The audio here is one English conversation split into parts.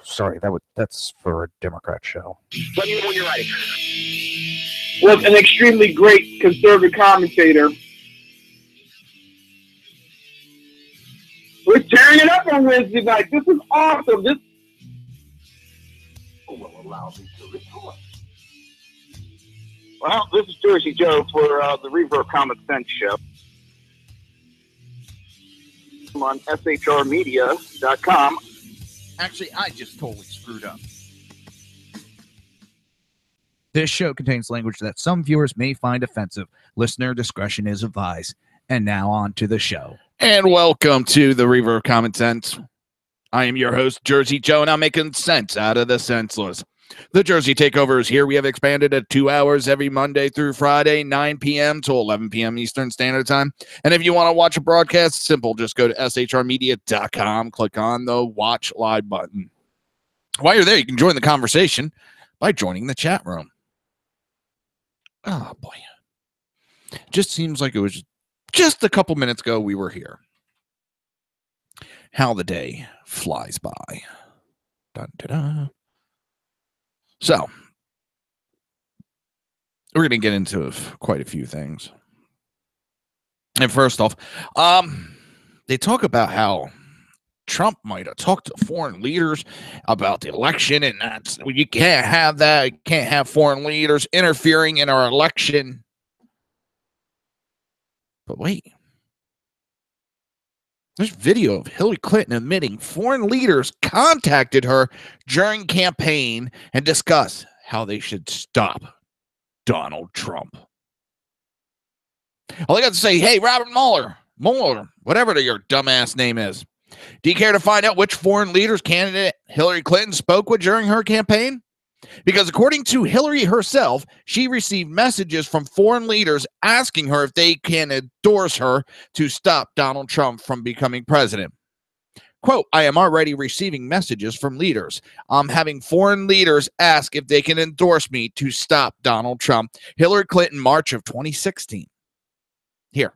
sorry, that's for a Democrat show. Let me know when you're ready. Was an extremely great conservative commentator. We're tearing it up on Wednesday night. This is awesome. This will allow me to report. Well, this is Jersey Joe for the Reaver of Common Sense show. I'm on shrmedia.com. Actually, I just totally screwed up. This show contains language that some viewers may find offensive. Listener discretion is advised. And now on to the show. And welcome to the Reaver of Common Sense. I am your host, Jersey Joe, and I'm making sense out of the senseless. The Jersey Takeover is here. We have expanded to 2 hours every Monday through Friday, 9 p.m. to 11 p.m. Eastern Standard Time. And if you want to watch a broadcast, simple. Just go to shrmedia.com, click on the Watch Live button. While you're there, you can join the conversation by joining the chat room. Oh, boy. Just seems like it was just a couple minutes ago we were here. How the day flies by. Dun, dun, dun. So, we're going to get into quite a few things. And first off, they talk about how Trump might have talked to foreign leaders about the election, and you can't have that. You can't have foreign leaders interfering in our election. But wait. There's video of Hillary Clinton admitting foreign leaders contacted her during campaign and discussed how they should stop Donald Trump. All I got to say, hey, Robert Mueller, whatever your dumbass name is, do you care to find out which foreign leaders candidate Hillary Clinton spoke with during her campaign? Because according to Hillary herself, she received messages from foreign leaders asking her if they can endorse her to stop Donald Trump from becoming president. Quote, I am already receiving messages from leaders. I'm having foreign leaders ask if they can endorse me to stop Donald Trump. Hillary Clinton, March of 2016. Here,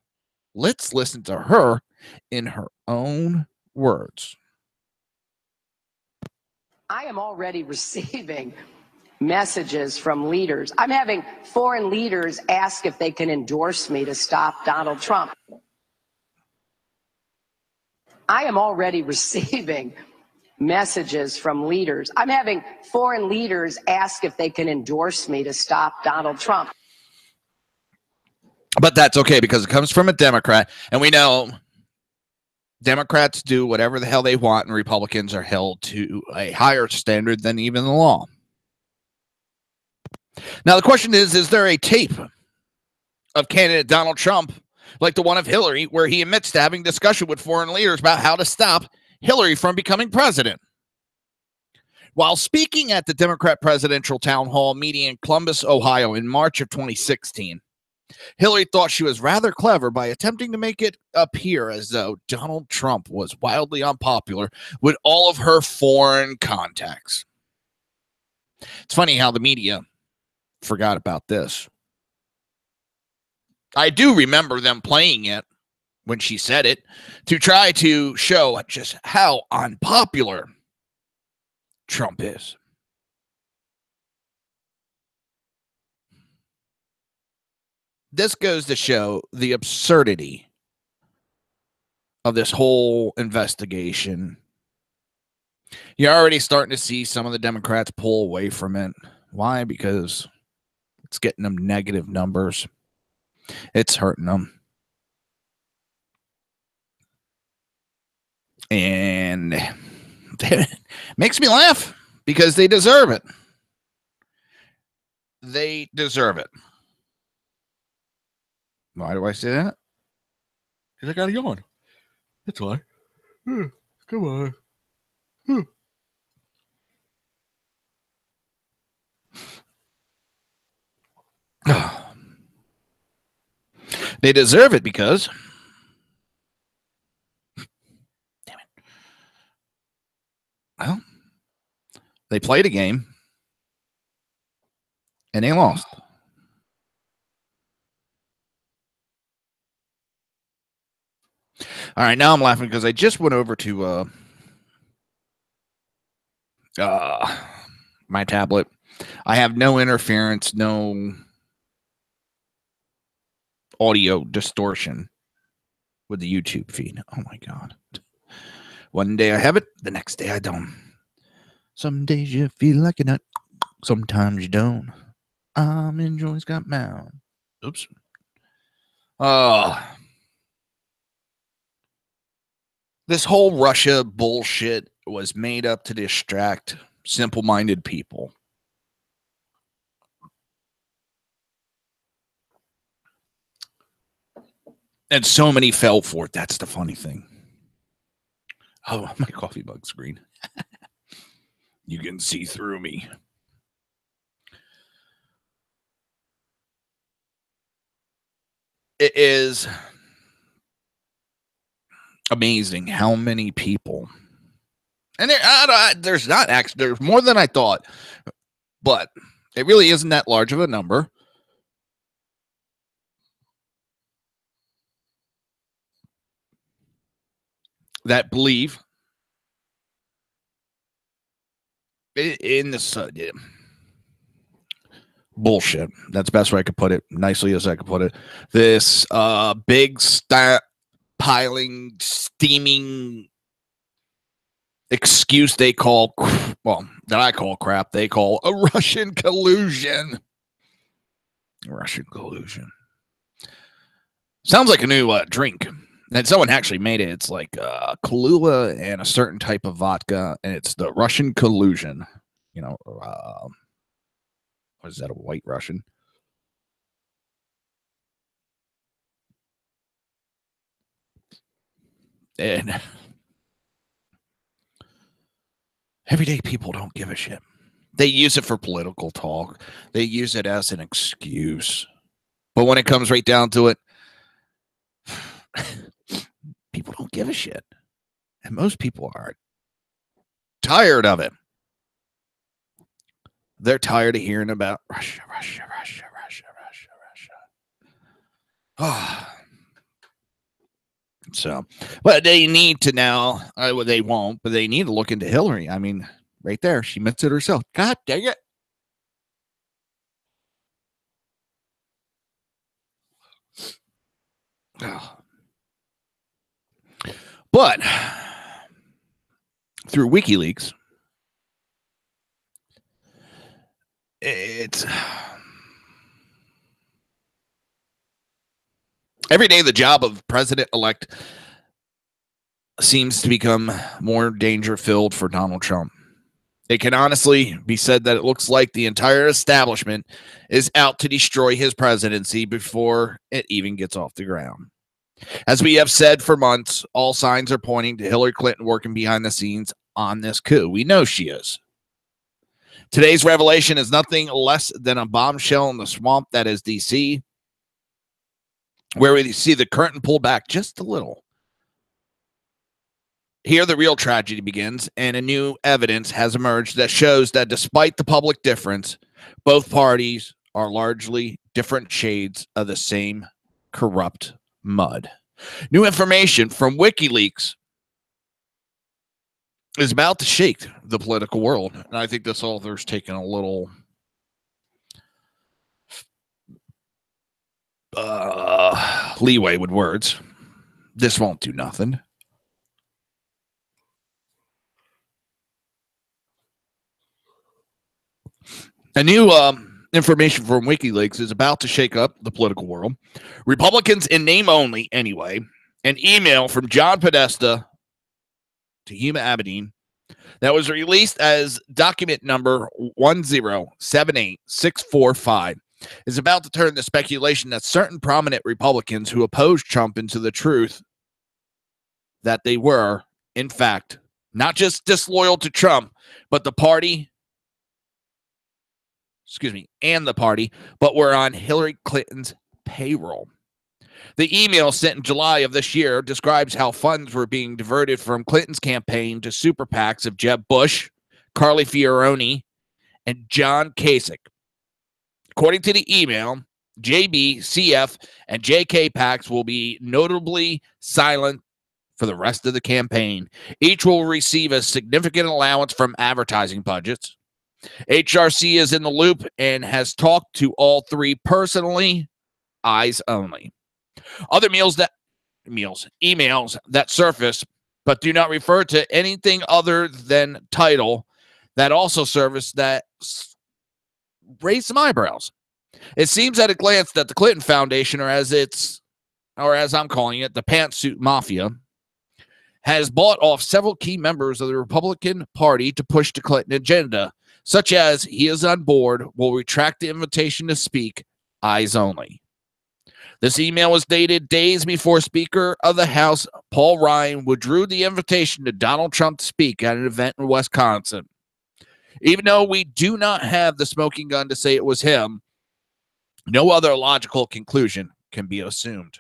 let's listen to her in her own words. I am already receiving messages from leaders. I'm having foreign leaders ask if they can endorse me to stop Donald Trump. I am already receiving messages from leaders. I'm having foreign leaders ask if they can endorse me to stop Donald Trump. But that's okay because it comes from a Democrat, and we know Democrats do whatever the hell they want, and Republicans are held to a higher standard than even the law. Now, the question is there a tape of candidate Donald Trump, like the one of Hillary, where he admits to having discussion with foreign leaders about how to stop Hillary from becoming president? While speaking at the Democrat presidential town hall meeting in Columbus, Ohio in March of 2016, Hillary thought she was rather clever by attempting to make it appear as though Donald Trump was wildly unpopular with all of her foreign contacts. It's funny how the media forgot about this. I do remember them playing it when she said it to try to show just how unpopular Trump is. This goes to show the absurdity of this whole investigation. You're already starting to see some of the Democrats pull away from it. Why? Because it's getting them negative numbers. It's hurting them. And it makes me laugh because they deserve it. They deserve it. Why do I say that? Because I got a yawn. That's why. Come on. They deserve it because, damn it, well, they played a game and they lost. All right, now I'm laughing because I just went over to my tablet. I have no interference, no audio distortion with the YouTube feed. Oh my God. One day I have it, the next day I don't. Some days you feel like you're not, sometimes you don't. I'm enjoying Scott Mound. Oops. This whole Russia bullshit was made up to distract simple-minded people. And so many fell for it. That's the funny thing. Oh, my coffee mug screen. You can see through me. It is amazing how many people, and there's not actually, there's more than I thought, but it really isn't that large of a number. That believe in this bullshit. That's the best way I could put it, nicely as I could put it. This big piling, steaming excuse they call, well, that I call crap, they call a Russian collusion. Russian collusion. Sounds like a new drink. And someone actually made it. It's like Kahlua and a certain type of vodka, and it's the Russian collusion. You know, what is that, a white Russian? And everyday people don't give a shit. They use it for political talk. They use it as an excuse. But when it comes right down to it, people don't give a shit. And most people are tired of it. They're tired of hearing about Russia. So, but they need to now, well, they won't, but they need to look into Hillary. I mean, right there, she admits it herself. God dang it. But through WikiLeaks, it's every day the job of president-elect seems to become more danger-filled for Donald Trump. It can honestly be said that it looks like the entire establishment is out to destroy his presidency before it even gets off the ground. As we have said for months, all signs are pointing to Hillary Clinton working behind the scenes on this coup. We know she is. Today's revelation is nothing less than a bombshell in the swamp that is D.C., where we see the curtain pulled back just a little. Here, the real tragedy begins, and a new evidence has emerged that shows that despite the public difference, both parties are largely different shades of the same corrupt mud. New information from WikiLeaks is about to shake the political world, and I think this author's taking a little leeway with words. This won't do nothing. A new information from WikiLeaks is about to shake up the political world. Republicans in name only, anyway. An email from John Podesta to Huma Abedin that was released as document number 1078645 is about to turn the speculation that certain prominent Republicans who opposed Trump into the truth that they were, in fact, not just disloyal to Trump, but the party, and the party, but were on Hillary Clinton's payroll. The email sent in July of this year describes how funds were being diverted from Clinton's campaign to super PACs of Jeb Bush, Carly Fioroni, and John Kasich. According to the email, JB, CF, and JK PACs will be notably silent for the rest of the campaign. Each will receive a significant allowance from advertising budgets. HRC is in the loop and has talked to all three personally, eyes only. Other emails that surface but do not refer to anything other than title that also surface that raise some eyebrows. It seems at a glance that the Clinton Foundation, or as I'm calling it, the pantsuit mafia, has bought off several key members of the Republican Party to push the Clinton agenda, such as he is on board, will retract the invitation to speak, eyes only. This email was dated days before Speaker of the House Paul Ryan withdrew the invitation to Donald Trump to speak at an event in Wisconsin. Even though we do not have the smoking gun to say it was him, no other logical conclusion can be assumed.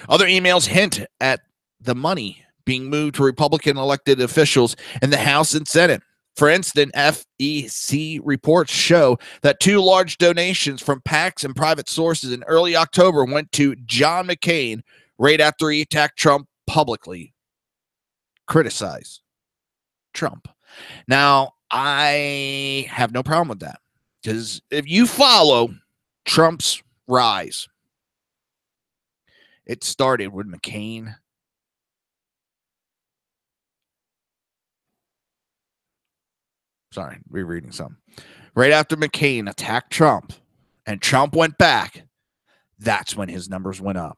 Other emails hint at the money being moved to Republican elected officials in the House and Senate. For instance, FEC reports show that 2 large donations from PACs and private sources in early October went to John McCain right after he attacked Trump publicly. Criticize Trump. Now, I have no problem with that, because if you follow Trump's rise, it started with McCain. Sorry, rereading some. Right after McCain attacked Trump and Trump went back, that's when his numbers went up.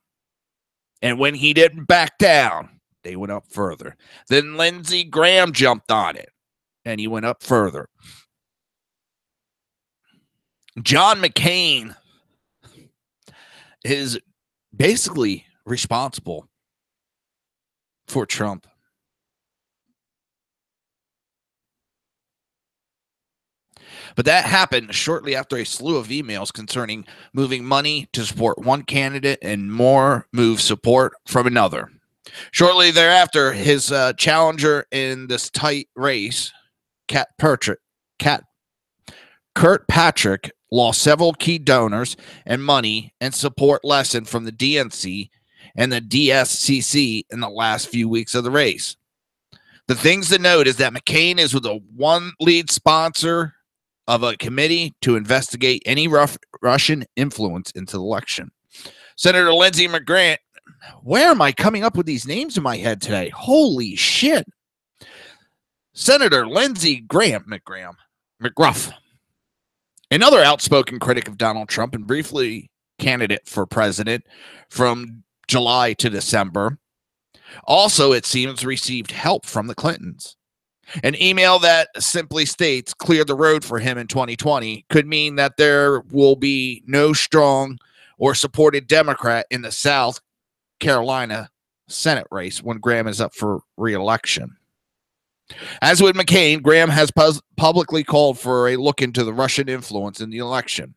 And when he didn't back down, they went up further. Then Lindsey Graham jumped on it, and he went up further. John McCain is basically responsible for Trump. But that happened shortly after a slew of emails concerning moving money to support one candidate and more move support from another. Shortly thereafter, his challenger in this tight race, Kurt Patrick, lost several key donors and money and support lessened from the DNC and the DSCC in the last few weeks of the race. The things to note is that McCain is with a one lead sponsor of a committee to investigate any Russian influence into the election. Senator Lindsey McGrath, where am I coming up with these names in my head today? Holy shit. Senator Lindsey McGruff, another outspoken critic of Donald Trump and briefly candidate for president from July to December, also, it seems, received help from the Clintons. An email that simply states clear the road for him in 2020 could mean that there will be no strong or supported Democrat in the South Carolina Senate race when Graham is up for re-election. As with McCain, Graham has publicly called for a look into the Russian influence in the election.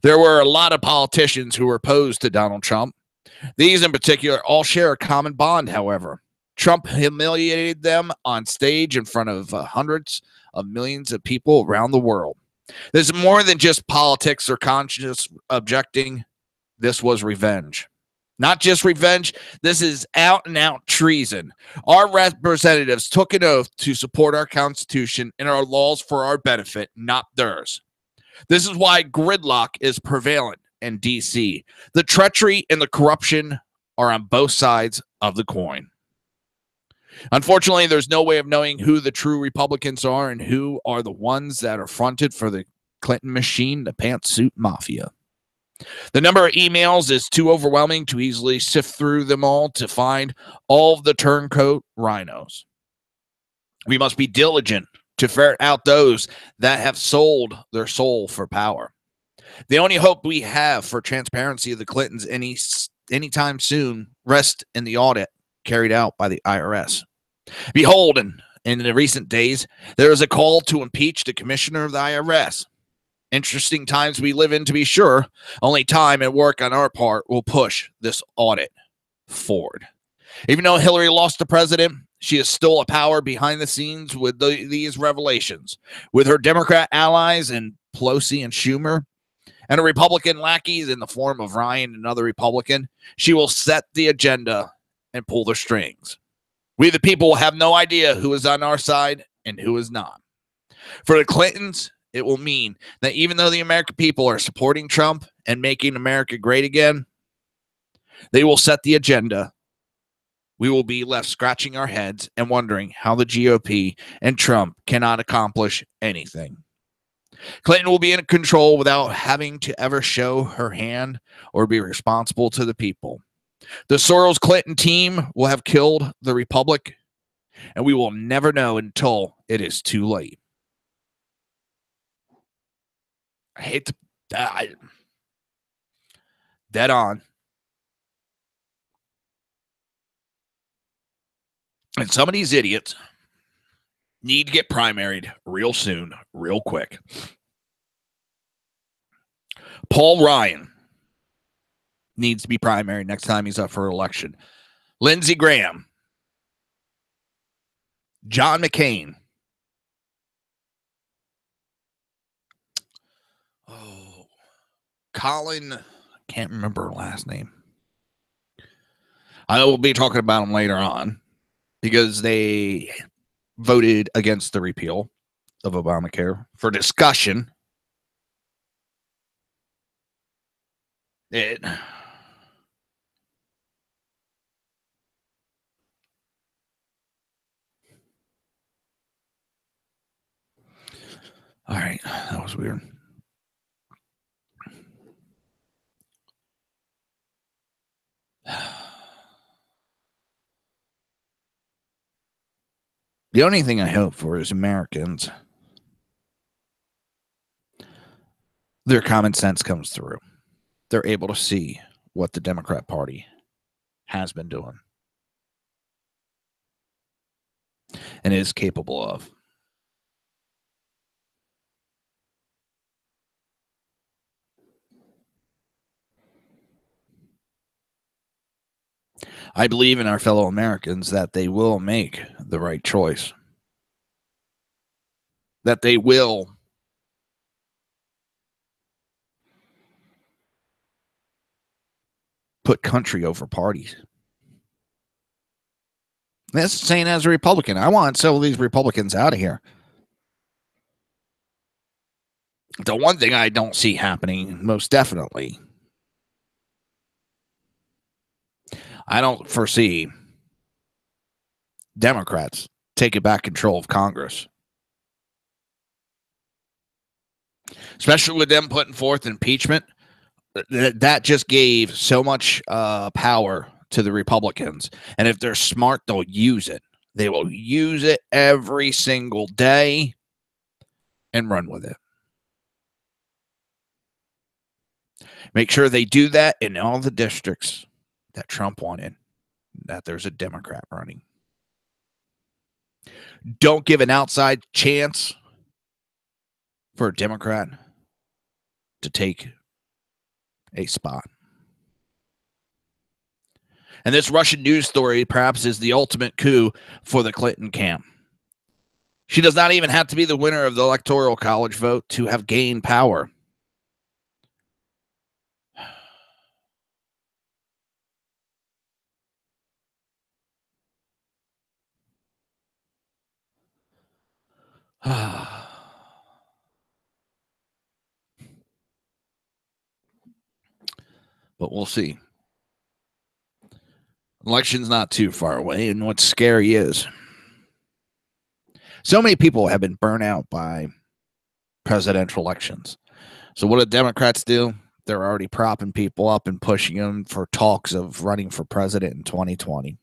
There were a lot of politicians who were opposed to Donald Trump. These in particular all share a common bond, however. Trump humiliated them on stage in front of hundreds of millions of people around the world. This is more than just politics or conscious objecting. This was revenge. Not just revenge. This is out and out treason. Our representatives took an oath to support our Constitution and our laws for our benefit, not theirs. This is why gridlock is prevalent in D.C. The treachery and the corruption are on both sides of the coin. Unfortunately, there's no way of knowing who the true Republicans are and who are the ones that are fronted for the Clinton machine, the pantsuit mafia. The number of emails is too overwhelming to easily sift through them all to find all of the turncoat rhinos. We must be diligent to ferret out those that have sold their soul for power. The only hope we have for transparency of the Clintons anytime soon rests in the audit carried out by the IRS. Behold, in the recent days, there is a call to impeach the commissioner of the IRS. Interesting times we live in, to be sure. Only time and work on our part will push this audit forward. Even though Hillary lost the president, she is still a power behind the scenes with these revelations. With her Democrat allies and Pelosi and Schumer, and her Republican lackeys in the form of Ryan and another Republican, she will set the agenda and pull the strings. We, the people, will have no idea who is on our side and who is not. For the Clintons, it will mean that even though the American people are supporting Trump and making America great again, they will set the agenda. We will be left scratching our heads and wondering how the GOP and Trump cannot accomplish anything. Clinton will be in control without having to ever show her hand or be responsible to the people. The Soros-Clinton team will have killed the Republic, and we will never know until it is too late. I hate to... dead on. And some of these idiots need to get primaried real soon, real quick. Paul Ryan needs to be primaried next time he's up for election. Lindsey Graham. John McCain. Oh, Colin, I can't remember her last name. I will be talking about him later on because they voted against the repeal of Obamacare for discussion. All right, that was weird. The only thing I hope for is Americans, their common sense comes through. They're able to see what the Democrat Party has been doing and is capable of. I believe in our fellow Americans that they will make the right choice. That they will put country over parties. That's saying as a Republican. I want some of these Republicans out of here. The one thing I don't see happening, most definitely, I don't foresee Democrats taking back control of Congress. Especially with them putting forth impeachment. That just gave so much power to the Republicans. And if they're smart, they'll use it. They will use it every single day and run with it. Make sure they do that in all the districts that Trump wanted, that there's a Democrat running. Don't give an outside chance for a Democrat to take a spot. And this Russian news story perhaps is the ultimate coup for the Clinton camp. She does not even have to be the winner of the Electoral College vote to have gained power. But we'll see. Election's not too far away, and what's scary is so many people have been burnt out by presidential elections. So what do Democrats do? They're already propping people up and pushing them for talks of running for president in 2020.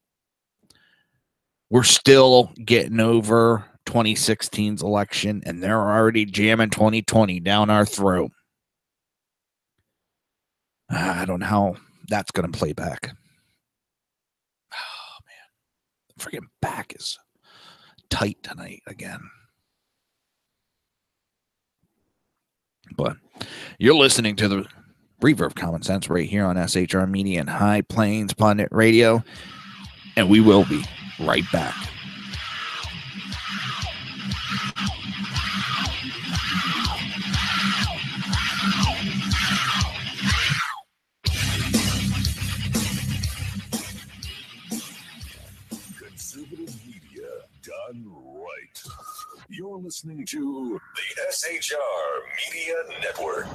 We're still getting over 2016's election, and they're already jamming 2020 down our throat. I don't know how that's going to play back. Oh, man. The freaking back is tight tonight again. But you're listening to the Reaver of Common Sense right here on SHR Media and High Plains Pundit Radio, and we will be right back. listening to the SHR Media Network.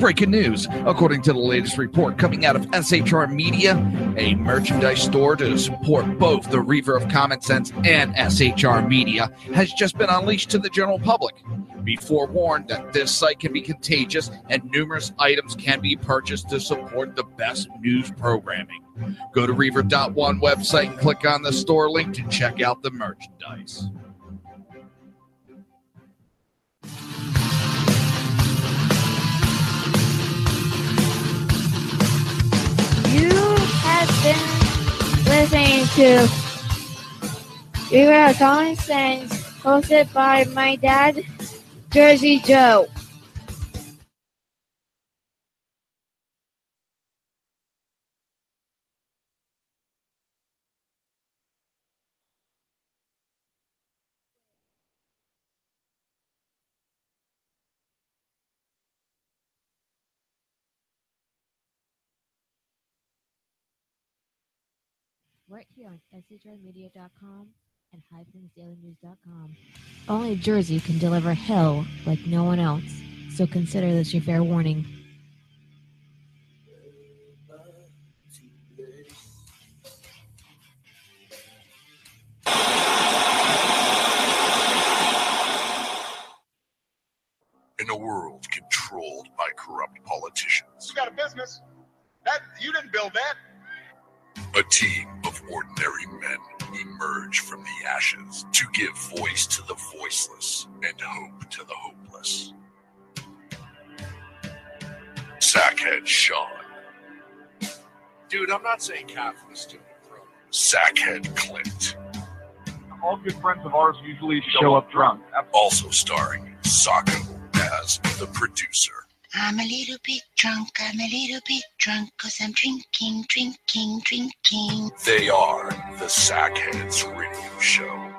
Breaking news. According to the latest report coming out of SHR Media, a merchandise store to support both the Reaver of Common Sense and SHR Media has just been unleashed to the general public. Be forewarned that this site can be contagious and numerous items can be purchased to support the best news programming. Go to Reaver.one website and click on the store link to check out the merchandise. You have been listening to Reaver of Common Sense, hosted by my dad, Jersey Joe. Right here on shrmedia.com and hyphensdailynews.com. Only Jersey can deliver hell like no one else, so consider this your fair warning. In a world controlled by corrupt politicians, You got a business. That you didn't build that. a team of ordinary men emerge from the ashes to give voice to the voiceless and hope to the hopeless. Sackhead Sean. Dude, I'm not saying Catholics stupid, bro. Sackhead Clint. All good friends of ours usually show up drunk. Also starring Sacco as the producer. I'm a little bit drunk, cause I'm drinking. They are the Sackheads Radio Show.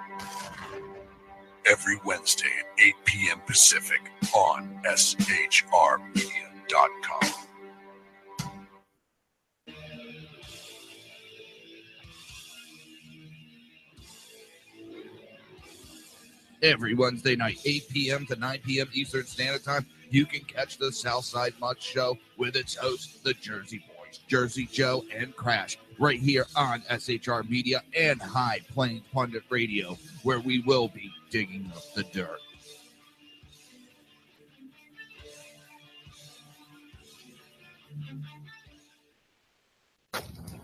Every Wednesday at 8 p.m. Pacific on shrmedia.com. Every Wednesday night, 8 p.m. to 9 p.m. Eastern Standard Time, you can catch the Southside Mutt Show with its hosts, the Jersey Boys, Jersey Joe and Crash, right here on SHR Media and High Plains Pundit Radio, where we will be digging up the dirt.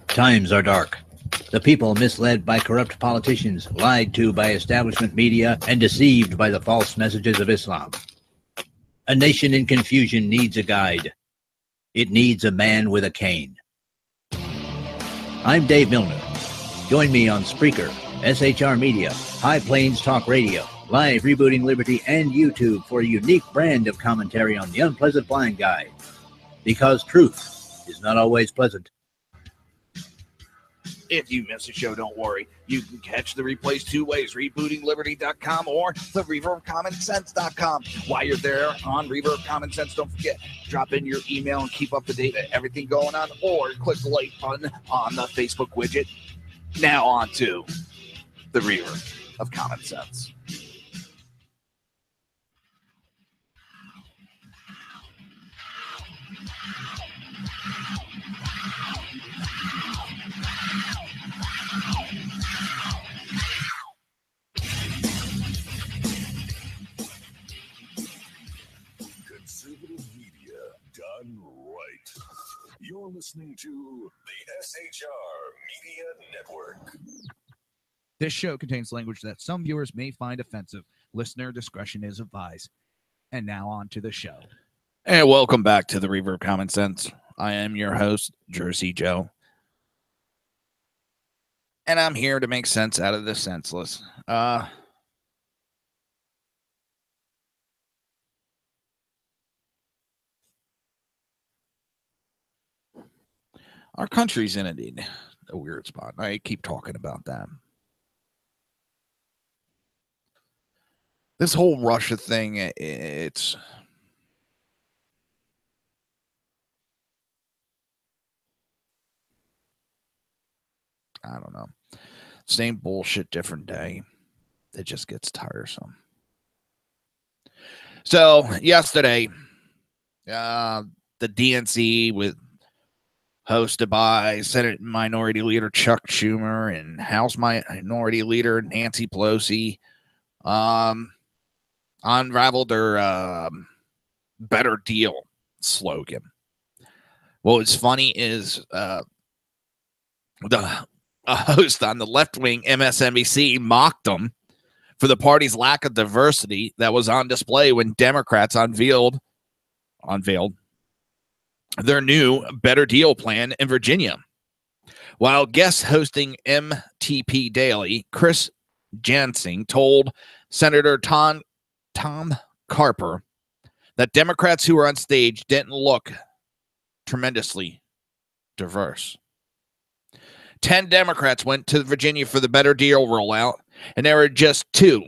Times are dark. The people misled by corrupt politicians, lied to by establishment media, and deceived by the false messages of Islam. A nation in confusion needs a guide. It needs a man with a cane. I'm Dave Milner. Join me on Spreaker, SHR Media, High Plains Talk Radio, Live Rebooting Liberty, and YouTube for a unique brand of commentary on the unpleasant blind guy. Because truth is not always pleasant. If you miss a show, don't worry. You can catch the replays two ways, rebootingliberty.com or the Reaver of Common Sense.com. While you're there on Reaver of Common Sense, don't forget, drop in your email and keep up to date with everything going on, or click the like button on the Facebook widget. Now on to the Reaver of Common Sense. Conservative media done right. You're listening to the SHR Media Network. This show contains language that some viewers may find offensive. Listener discretion is advised. And now on to the show. And welcome back to the Reaver of Common Sense. I am your host, Jersey Joe. And I'm here to make sense out of the senseless. Our country's in a weird spot. I keep talking about that. This whole Russia thing, it's... I don't know. Same bullshit, different day. It just gets tiresome. So yesterday, the DNC hosted by Senate Minority Leader Chuck Schumer and House Minority Leader Nancy Pelosi unraveled their better deal slogan. What was funny is the host on the left-wing MSNBC mocked them for the party's lack of diversity that was on display when Democrats unveiled their new better deal plan in Virginia. While guest hosting MTP Daily, Chris Jansing told Senator Tom Carper that Democrats who were on stage didn't look tremendously diverse. 10 Democrats went to Virginia for the better deal rollout, and there were just two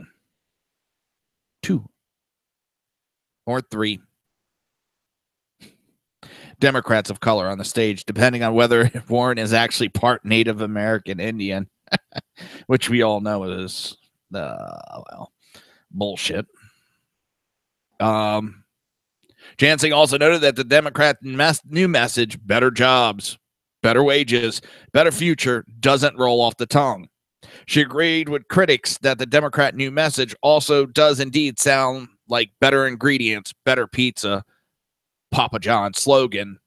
or three Democrats of color on the stage, depending on whether Warren is actually part Native American Indian, which we all know is bullshit. Jansing also noted that the Democrat new message, better jobs, better wages, better future, doesn't roll off the tongue. She agreed with critics that the Democrat new message also does indeed sound like better ingredients, better pizza, Papa John's slogan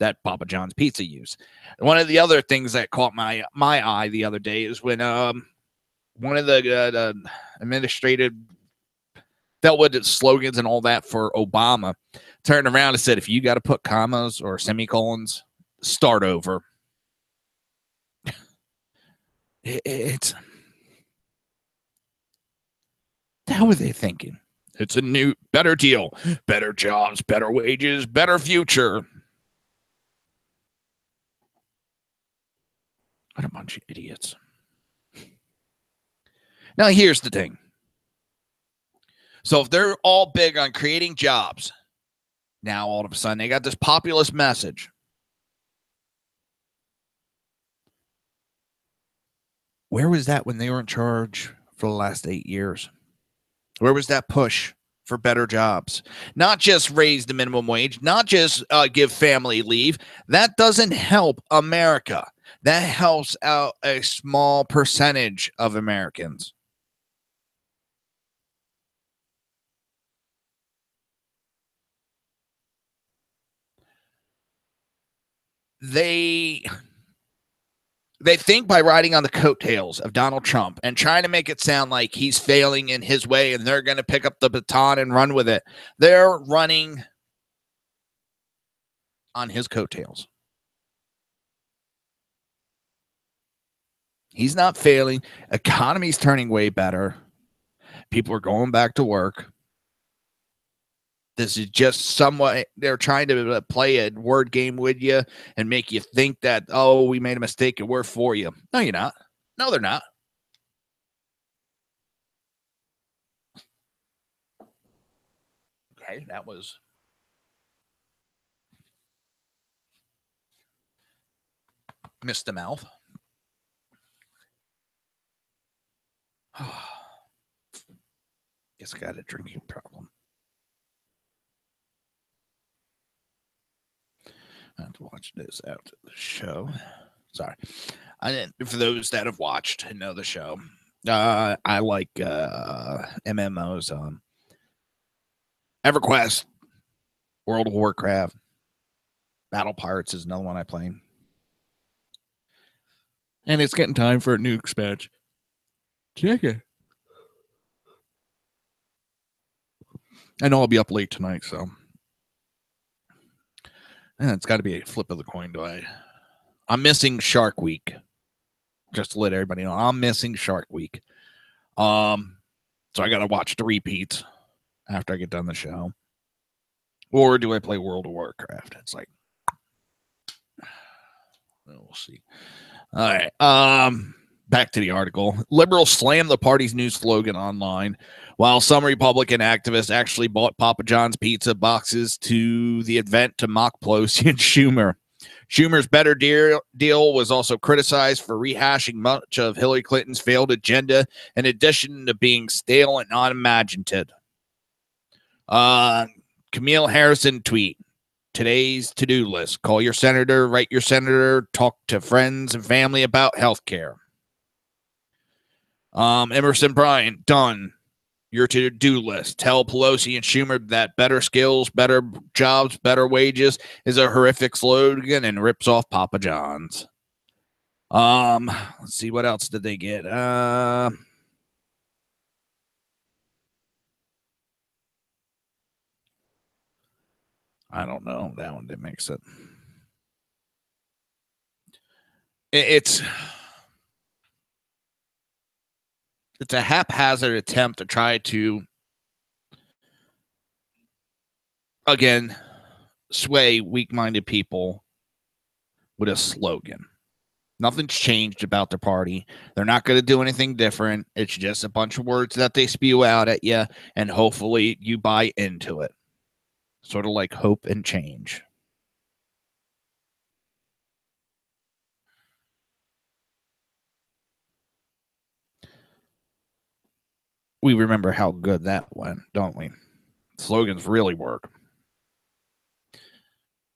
that Papa John's Pizza used. And one of the other things that caught my eye the other day is when one of the administrative dealt with slogans and all that for Obama turned around and said, if you got to put commas or semicolons, start over. It's how are they thinking? It's a new, better deal, better jobs, better wages, better future. What a bunch of idiots. Now, here's the thing. So if they're all big on creating jobs, now all of a sudden they got this populist message. Where was that when they were in charge for the last 8 years? Where was that push for better jobs? Not just raise the minimum wage, not just give family leave. That doesn't help America. That helps out a small percentage of Americans. They think by riding on the coattails of Donald Trump and trying to make it sound like he's failing in his way and they're going to pick up the baton and run with it. They're running on his coattails. He's not failing. Economy's turning way better. People are going back to work. This is just somewhat, they're trying to play a word game with you and make you think that, oh, we made a mistake and we're for you. No, you're not. No, they're not. Okay, that was missed the mouth. Guess I got a drinking problem. I have to watch this after the show. Sorry. For those that have watched and know the show, I like MMOs. EverQuest, World of Warcraft, Battle Pirates is another one I play. And it's getting time for a new expansion. Check it. I know I'll be up late tonight, so. And it's got to be a flip of the coin. I'm missing Shark Week. Just to let everybody know, I'm missing Shark Week. So I got to watch the repeats after I get done the show. Or do I play World of Warcraft? It's like, we'll see. All right. Back to the article. Liberals slam the party's new slogan online, while some Republican activists actually bought Papa John's pizza boxes to the event to mock Pelosi and Schumer. Schumer's better deal was also criticized for rehashing much of Hillary Clinton's failed agenda, in addition to being stale and unimaginative. Camille Harrison tweet. Today's to-do list. Call your senator, write your senator, talk to friends and family about health care. Emerson Bryant, done. Your to-do list. Tell Pelosi and Schumer that better skills, better jobs, better wages is a horrific slogan and rips off Papa John's. Let's see, what else did they get? I don't know. That one didn't make sense. It's a haphazard attempt to try to, again, sway weak-minded people with a slogan. Nothing's changed about their party. They're not going to do anything different. It's just a bunch of words that they spew out at you, and hopefully you buy into it. Sort of like hope and change. We remember how good that went, don't we? Slogans really work.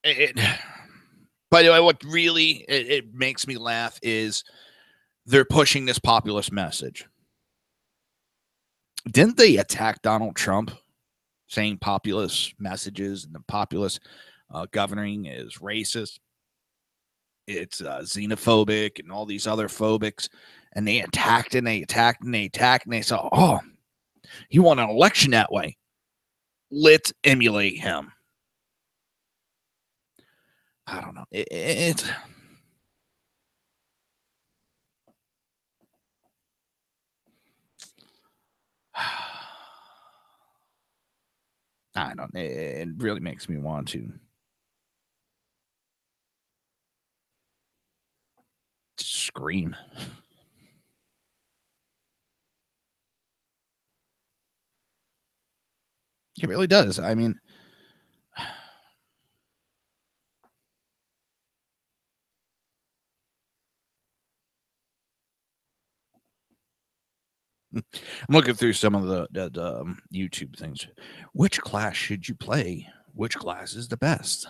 By the way, what really it makes me laugh is they're pushing this populist message. Didn't they attack Donald Trump saying populist messages and the populist governing is racist? It's xenophobic and all these other phobics. And they attacked and they attacked and they attacked and they saw, oh, he won an election that way. Let's emulate him. I don't know. It's I don't know. It really makes me want to scream. It really does. I mean, I'm looking through some of the YouTube things. Which class should you play? Which class is the best?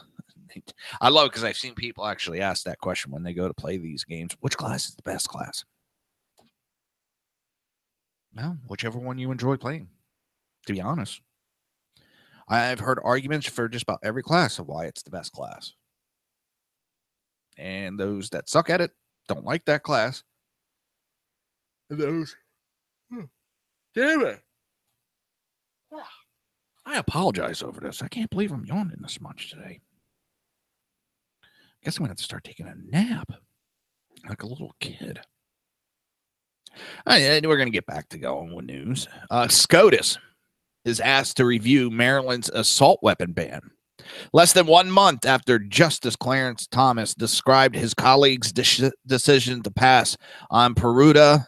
I love it because I've seen people actually ask that question when they go to play these games. Which class is the best class? Well, whichever one you enjoy playing, to be honest. I've heard arguments for just about every class of why it's the best class. And those that suck at it don't like that class. And those... Damn it. I apologize over this. I can't believe I'm yawning this much today. Guess I'm going to have to start taking a nap like a little kid. All right, we're going to get back to going with news. SCOTUS is asked to review Maryland's assault weapon ban. Less than 1 month after Justice Clarence Thomas described his colleague's decision to pass on Peruta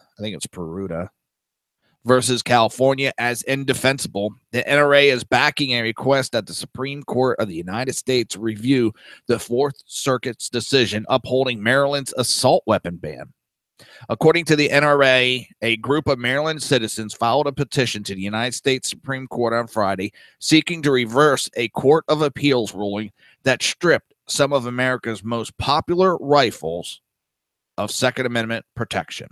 versus California as indefensible, the NRA is backing a request that the Supreme Court of the United States review the Fourth Circuit's decision upholding Maryland's assault weapon ban. According to the NRA, a group of Maryland citizens filed a petition to the United States Supreme Court on Friday seeking to reverse a Court of Appeals ruling that stripped some of America's most popular rifles of Second Amendment protection.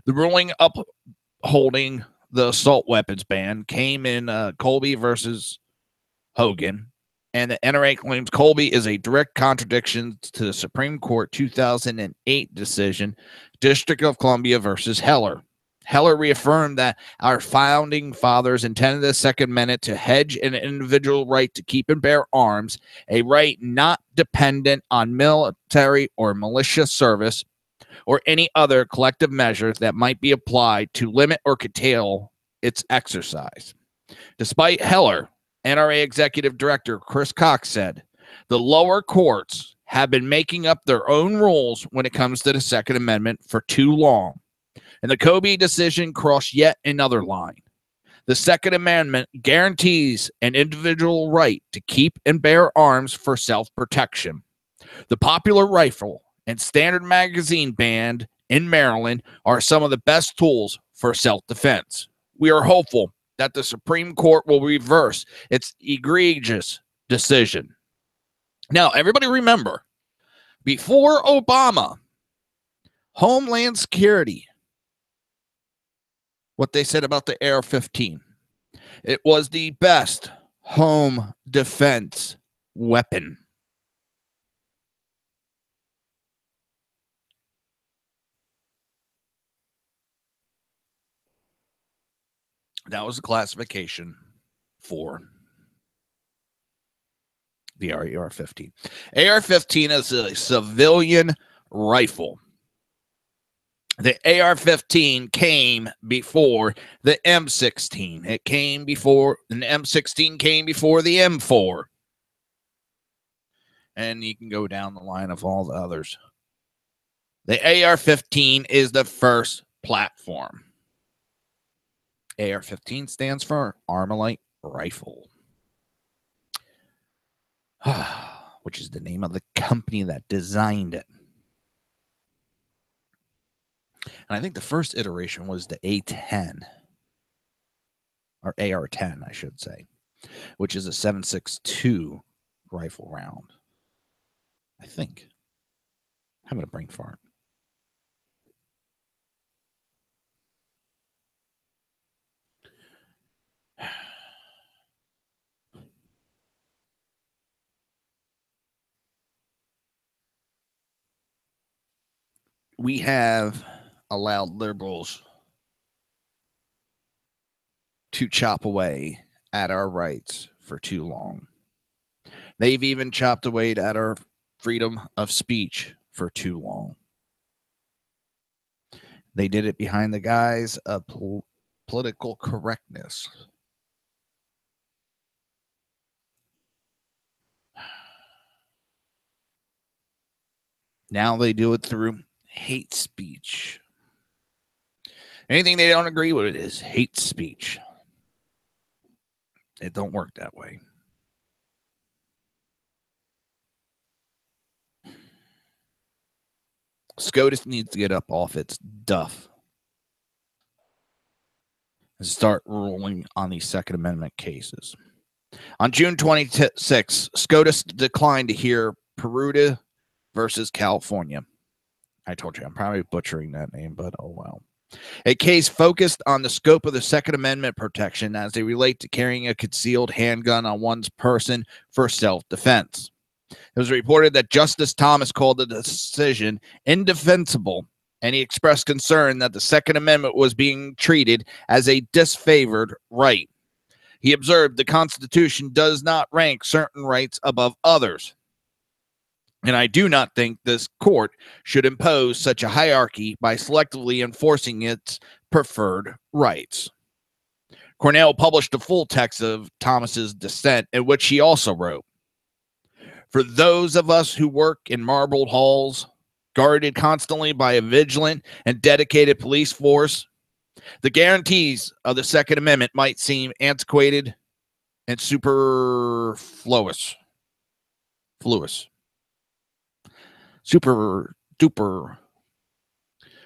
The ruling upholding the assault weapons ban came in Colby versus Hogan, and the NRA claims Colby is a direct contradiction to the Supreme Court 2008 decision, District of Columbia versus Heller. Heller reaffirmed that our founding fathers intended the Second Amendment to hedge an individual right to keep and bear arms, a right not dependent on military or militia service, or any other collective measures that might be applied to limit or curtail its exercise. Despite Heller, NRA Executive Director Chris Cox said, the lower courts have been making up their own rules when it comes to the Second Amendment for too long, and the Colby decision crossed yet another line. The Second Amendment guarantees an individual right to keep and bear arms for self-protection. The popular rifle and standard magazine banned in Maryland are some of the best tools for self-defense. We are hopeful that the Supreme Court will reverse its egregious decision. Now, everybody remember, before Obama, Homeland Security, what they said about the AR-15, it was the best home defense weapon. That was the classification for the AR-15. AR-15 is a civilian rifle. The AR-15 came before the M16. It came before, and the M16 came before the M4. And you can go down the line of all the others. The AR-15 is the first platform. AR-15 stands for Armalite Rifle, which is the name of the company that designed it. And I think the first iteration was the A10, or AR-10, I should say, which is a 7.62 rifle round. I think. I'm having a brain fart. We have allowed liberals to chop away at our rights for too long. They've even chopped away at our freedom of speech for too long. They did it behind the guise of political correctness. Now they do it through hate speech. Anything they don't agree with it is hate speech. It don't work that way. SCOTUS needs to get up off its duff and start ruling on these Second Amendment cases. On June 26, SCOTUS declined to hear Peruta versus California. I told you, I'm probably butchering that name, but oh well. A case focused on the scope of the Second Amendment protection as they relate to carrying a concealed handgun on one's person for self-defense. It was reported that Justice Thomas called the decision indefensible, and he expressed concern that the Second Amendment was being treated as a disfavored right. He observed the Constitution does not rank certain rights above others. And I do not think this court should impose such a hierarchy by selectively enforcing its preferred rights. Cornell published the full text of Thomas's dissent, in which he also wrote, "For those of us who work in marbled halls, guarded constantly by a vigilant and dedicated police force, the guarantees of the Second Amendment might seem antiquated and superfluous. Super duper.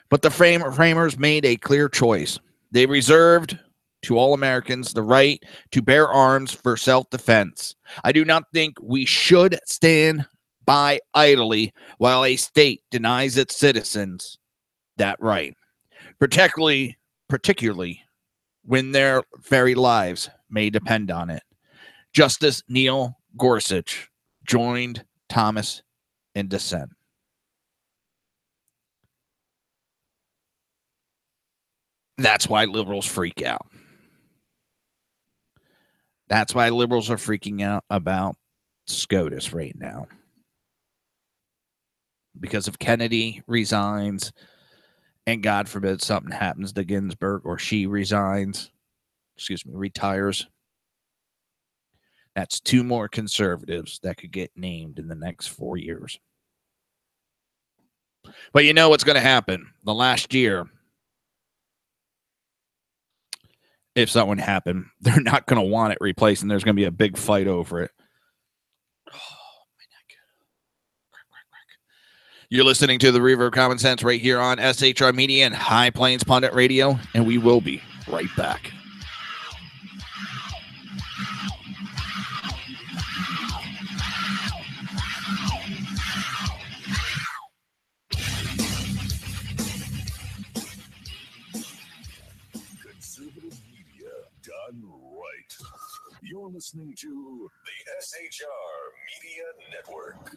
But the framers made a clear choice. They reserved to all Americans the right to bear arms for self-defense. I do not think we should stand by idly while a state denies its citizens that right, particularly when their very lives may depend on it." Justice Neil Gorsuch joined Thomas in dissent. That's why liberals freak out. That's why liberals are freaking out about SCOTUS right now. Because if Kennedy resigns, and God forbid something happens to Ginsburg, or she retires, that's 2 more conservatives that could get named in the next 4 years. But you know what's going to happen? The last year, if something happened, they're not going to want it replaced, and there's going to be a big fight over it. Oh, my neck. You're listening to the Reaver of Common Sense right here on SHR Media and High Plains Pundit Radio, and we will be right back. Conservative media done right. You're listening to the SHR Media Network.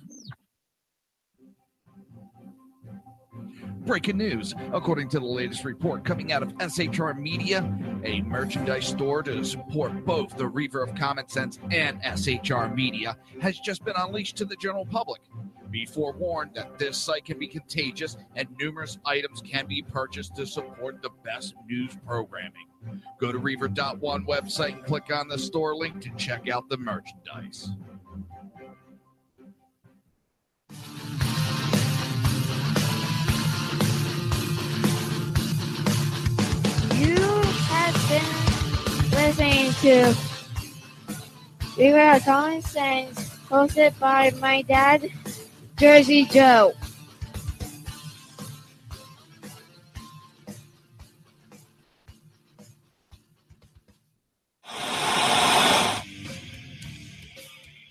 Breaking news. According to the latest report coming out of SHR Media, a merchandise store to support both the Reaver of Common Sense and SHR Media has just been unleashed to the general public. Be forewarned that this site can be contagious and numerous items can be purchased to support the best news programming. Go to Reaver.one website and click on the store link to check out the merchandise. You have been listening to Reaver of Common Sense, hosted by my dad, Jersey Joe.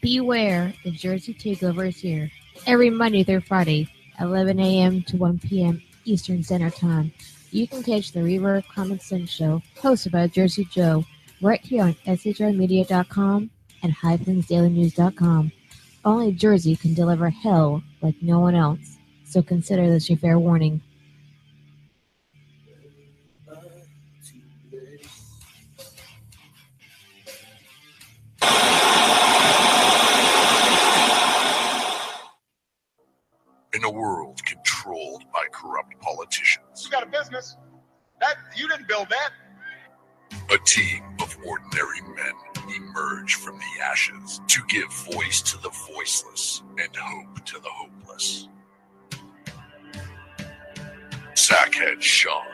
Beware, the Jersey Takeover is here. Every Monday through Friday, 11 a.m. to 1 p.m. Eastern Standard Time. You can catch the Reaver of Common Sense show, hosted by Jersey Joe, right here on shrmedia.com and highplansdailynews.com. Only Jersey can deliver hell like no one else, so consider this your fair warning. In a world controlled by corrupt politicians, You got a business. That you didn't build that. a team of ordinary men emerge from the ashes to give voice to the voiceless and hope to the hopeless. Sackhead Sean,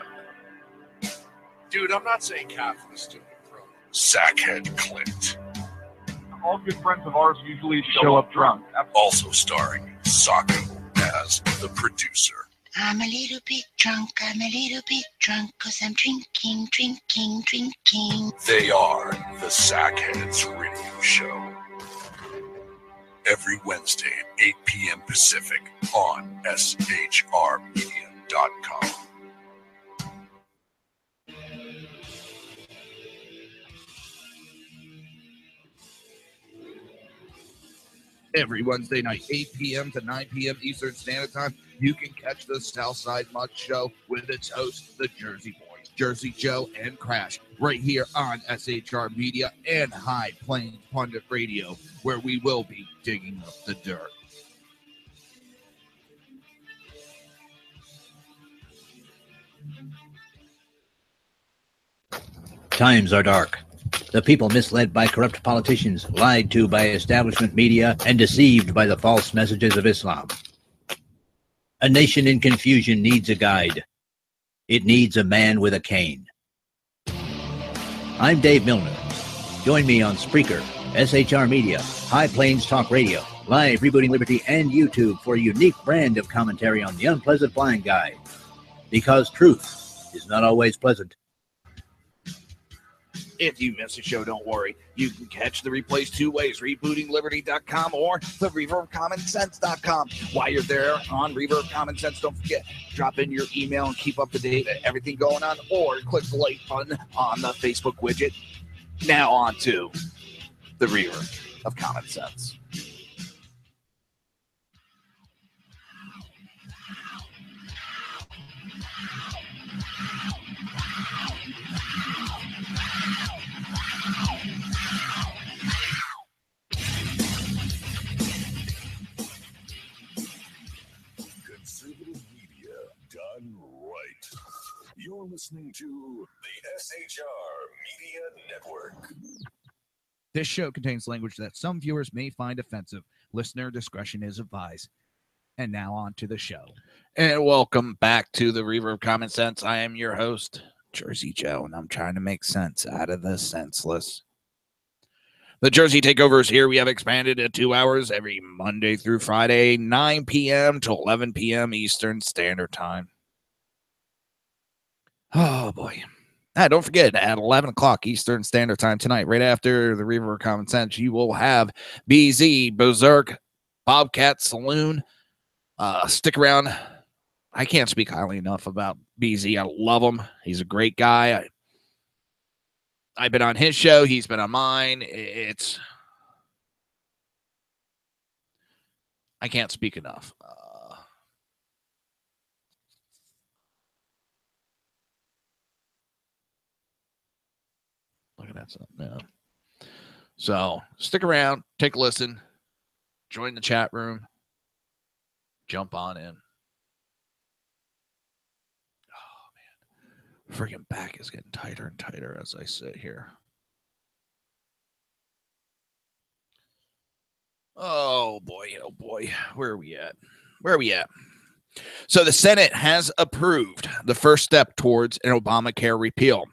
Dude, I'm not saying Catherine is stupid, bro. Sackhead Clint, All good friends of ours usually show up drunk. also starring Sacco as the producer. I'm a little bit drunk, cause I'm drinking. They are the Sackheads Radio Show. Every Wednesday at 8 p.m. Pacific on shrmedia.com. Every Wednesday night, 8 p.m. to 9 p.m. Eastern Standard Time, you can catch the Southside Mutt Show with its host, the Jersey Boys, Jersey Joe and Crash, right here on SHR Media and High Plains Pundit Radio, where we will be digging up the dirt. Times are dark. The people misled by corrupt politicians, lied to by establishment media, and deceived by the false messages of Islam. A nation in confusion needs a guide. It needs a man with a cane. I'm Dave Milner. Join me on Spreaker, SHR Media, High Plains Talk Radio, Live Rebooting Liberty, and YouTube for a unique brand of commentary on the unpleasant blind guide. Because truth is not always pleasant. If you miss a show, don't worry. You can catch the replays two ways, rebootingliberty.com or the reaverofcommonsense.com. While you're there on Reaver of Common Sense, don't forget, drop in your email and keep up to date with everything going on, or click the like button on the Facebook widget. Now on to the Reaver of Common Sense. Conservative media done right. You're listening to the SHR Media Network. This show contains language that some viewers may find offensive. Listener discretion is advised. And now on to the show. And welcome back to the Reaver of Common Sense. I am your host, Jersey Joe, and I'm trying to make sense out of the senseless. The Jersey Takeover is here. We have expanded to 2 hours every Monday through Friday, 9 p.m. to 11 p.m. Eastern Standard Time. Oh, boy. Don't forget, at 11 o'clock Eastern Standard Time tonight, right after the Reaver of Common Sense, you will have BZ, Berserk, Bobcat Saloon. Stick around. I can't speak highly enough about BZ. I love him. He's a great guy. I've been on his show. He's been on mine. I can't speak enough. Look at that stuff now. So stick around, take a listen, join the chat room, jump on in. Oh, man. Freaking back is getting tighter and tighter as I sit here. Oh, boy. Oh, boy. Where are we at? So the Senate has approved the first step towards an Obamacare repeal.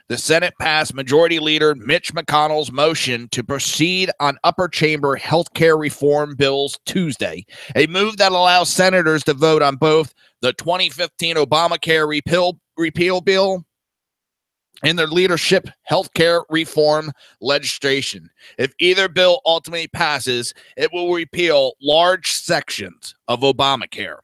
The Senate passed Majority Leader Mitch McConnell's motion to proceed on upper chamber health care reform bills Tuesday, a move that allows senators to vote on both the 2015 Obamacare repeal bill and their leadership health care reform legislation. If either bill ultimately passes, it will repeal large sections of Obamacare.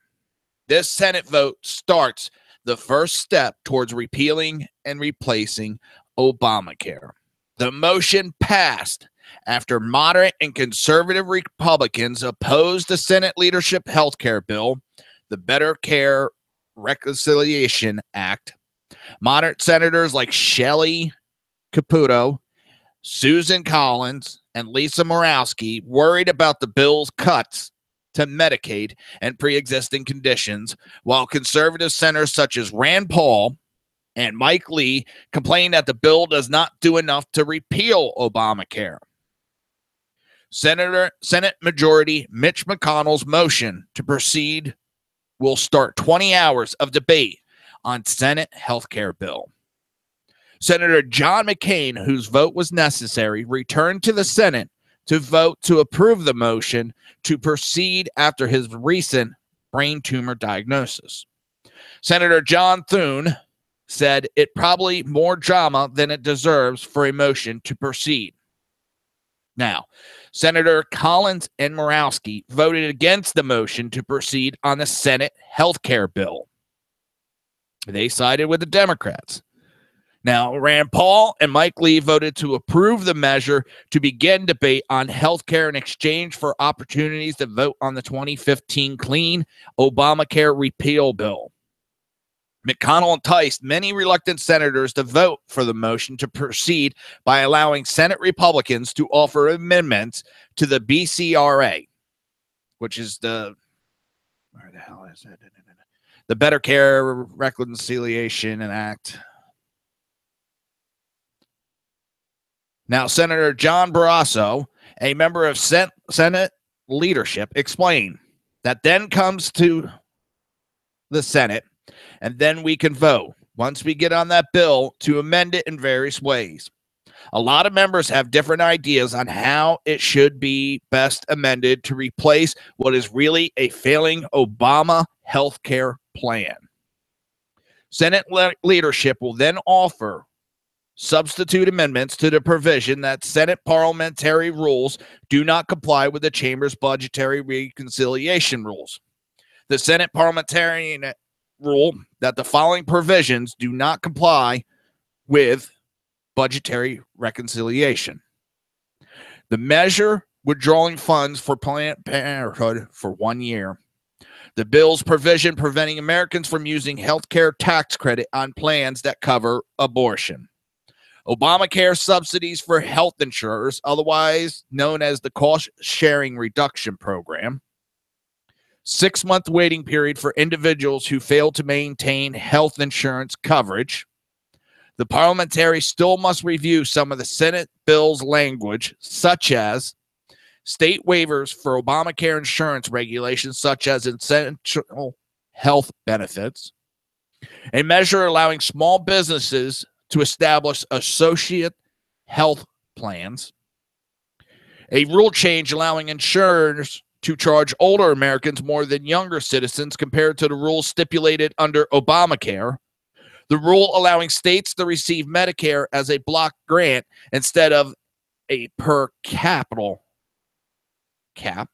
This Senate vote starts the first step towards repealing and replacing Obamacare. The motion passed after moderate and conservative Republicans opposed the Senate leadership health care bill, the Better Care Reconciliation Act. Moderate senators like Shelley Caputo, Susan Collins, and Lisa Murkowski worried about the bill's cuts to Medicaid and pre-existing conditions, while conservative senators such as Rand Paul and Mike Lee complain that the bill does not do enough to repeal Obamacare. Senate Majority Mitch McConnell's motion to proceed will start 20 hours of debate on Senate healthcare bill. Senator John McCain, whose vote was necessary, returned to the Senate to vote to approve the motion to proceed after his recent brain tumor diagnosis. Senator John Thune said it probably more drama than it deserves for a motion to proceed. Now, Senator Collins and Murkowski voted against the motion to proceed on the Senate health care bill. They sided with the Democrats. Now, Rand Paul and Mike Lee voted to approve the measure to begin debate on health care in exchange for opportunities to vote on the 2015 clean Obamacare repeal bill. McConnell enticed many reluctant senators to vote for the motion to proceed by allowing Senate Republicans to offer amendments to the BCRA, which is where the hell is it? The Better Care Reconciliation Act. Now, Senator John Barrasso, a member of Senate leadership, explained that then comes to the Senate, and then we can vote once we get on that bill to amend it in various ways. A lot of members have different ideas on how it should be best amended to replace what is really a failing Obama health care plan. Senate leadership will then offer substitute amendments to the provision that Senate parliamentary rules do not comply with the chamber's budgetary reconciliation rules. The Senate parliamentarian rule that the following provisions do not comply with budgetary reconciliation. The measure withdrawing funds for Planned Parenthood for 1 year. The bill's provision preventing Americans from using health care tax credit on plans that cover abortion. Obamacare subsidies for health insurers, otherwise known as the Cost Sharing Reduction Program. 6-month waiting period for individuals who fail to maintain health insurance coverage. The parliamentary still must review some of the Senate bill's language, such as state waivers for Obamacare insurance regulations, such as essential health benefits. A measure allowing small businesses to establish associate health plans. A rule change allowing insurers to charge older Americans more than younger citizens compared to the rules stipulated under Obamacare. The rule allowing states to receive Medicare as a block grant instead of a per capita cap.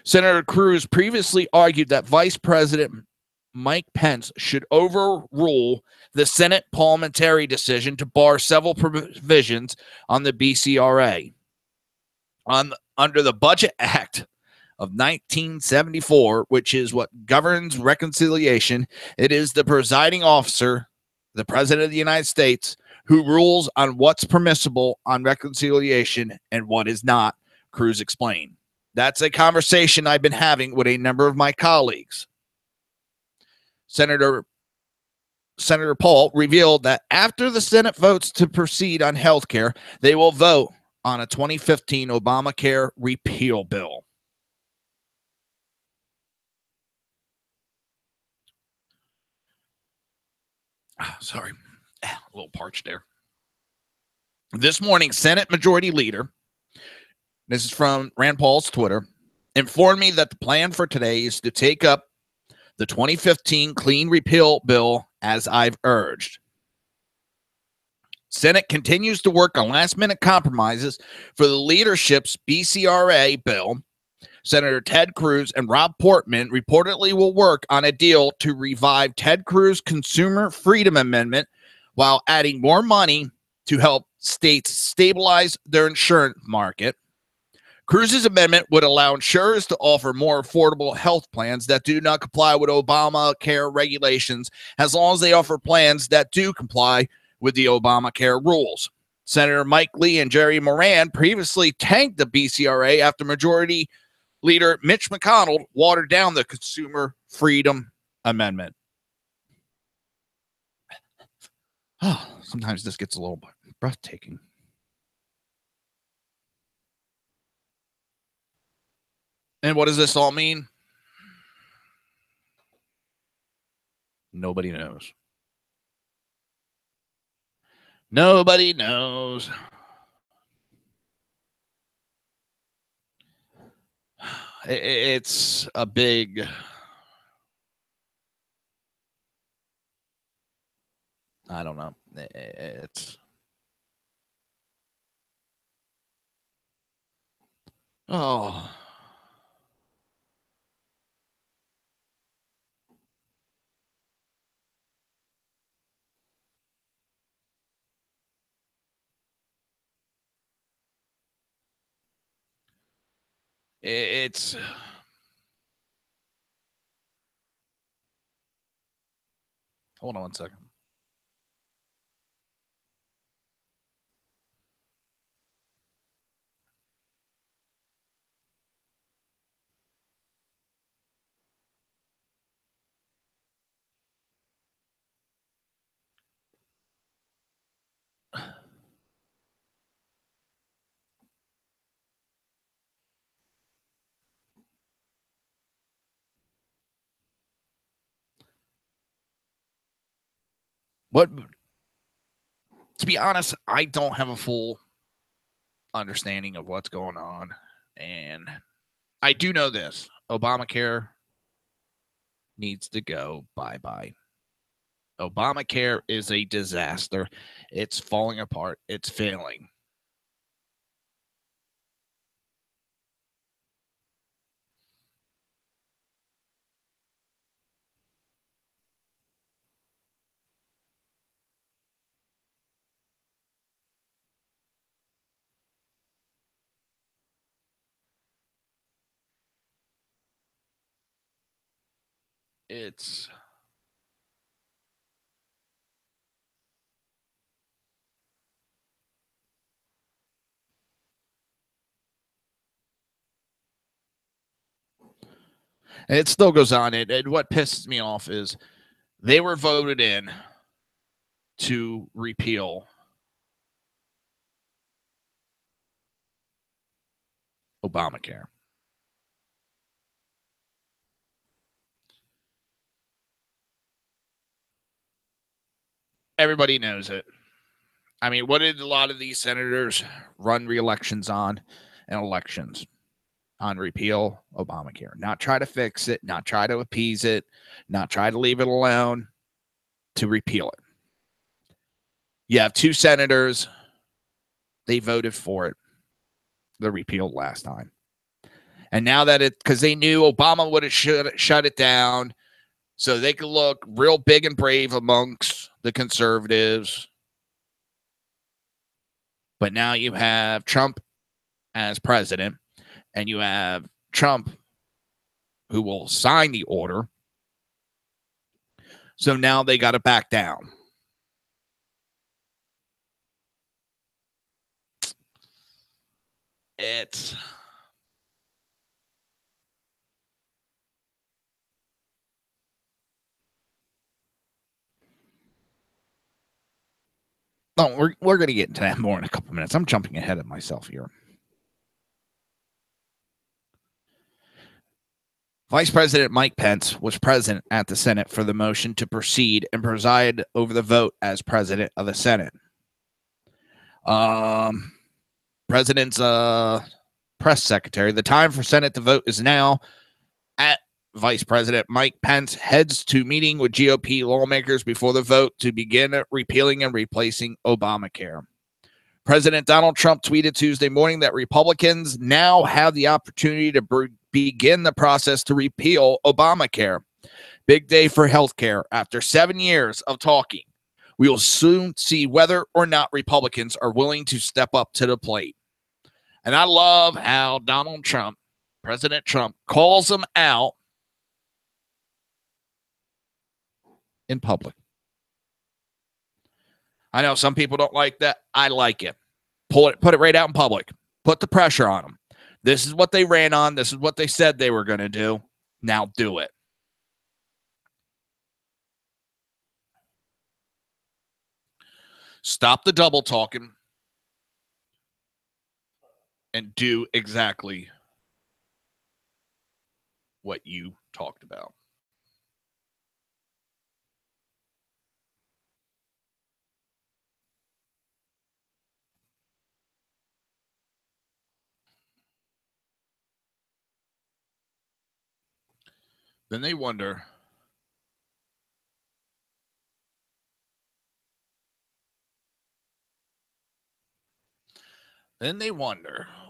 Senator Cruz previously argued that Vice President Mike Pence should overrule the Senate parliamentary decision to bar several provisions on the BCRA. Under the Budget Act of 1974, which is what governs reconciliation, it is the presiding officer, the President of the United States, who rules on what's permissible on reconciliation and what is not, Cruz explained. That's a conversation I've been having with a number of my colleagues. Senator Paul revealed that after the Senate votes to proceed on health care, they will vote on a 2015 Obamacare repeal bill. Sorry, a little parched there. This morning, Senate Majority Leader, this is from Rand Paul's Twitter, informed me that the plan for today is to take up the 2015 clean repeal bill as I've urged. Senate continues to work on last-minute compromises for the leadership's BCRA bill. Senator Ted Cruz and Rob Portman reportedly will work on a deal to revive Ted Cruz's Consumer Freedom Amendment while adding more money to help states stabilize their insurance market. Cruz's amendment would allow insurers to offer more affordable health plans that do not comply with Obamacare regulations as long as they offer plans that do comply with the Obamacare rules. Senator Mike Lee and Jerry Moran previously tanked the BCRA after Majority Leader Mitch McConnell watered down the Consumer Freedom Amendment. Oh, sometimes this gets a little breathtaking. And what does this all mean? Nobody knows. Nobody knows. It's a big... I don't know. It's... Oh... It's... Hold on one second. What, to be honest, I don't have a full understanding of what's going on. And I do know this. Obamacare needs to go bye-bye. Obamacare is a disaster. It's falling apart. It's failing. It's... And it still goes on. And what pisses me off is they were voted in to repeal Obamacare. Everybody knows it. I mean, what did a lot of these senators run re-elections on? and elections on repeal Obamacare. Not try to fix it, not try to appease it, not try to leave it alone, to repeal it. You have 2 senators. They voted for it. The repeal last time. And now that because they knew Obama would have shut it down so they could look real big and brave amongst the conservatives. But now you have Trump as president, and you have Trump who will sign the order. So now they got to back down. It's we're going to get into that more in a couple minutes. I'm jumping ahead of myself here. Vice President Mike Pence was present at the Senate for the motion to proceed and preside over the vote as president of the Senate. President's press secretary. The time for Senate to vote is now. At Vice President Mike Pence heads to meeting with GOP lawmakers before the vote to begin repealing and replacing Obamacare. President Donald Trump tweeted Tuesday morning that Republicans now have the opportunity to begin the process to repeal Obamacare. Big day for healthcare. After 7 years of talking, we will soon see whether or not Republicans are willing to step up to the plate. And I love how Donald Trump, President Trump, calls them out in public. I know some people don't like that. I like it. Put it right out in public. Put the pressure on them. This is what they ran on. This is what they said they were going to do. Now do it. Stop the double talking and do exactly what you talked about. Then they wonder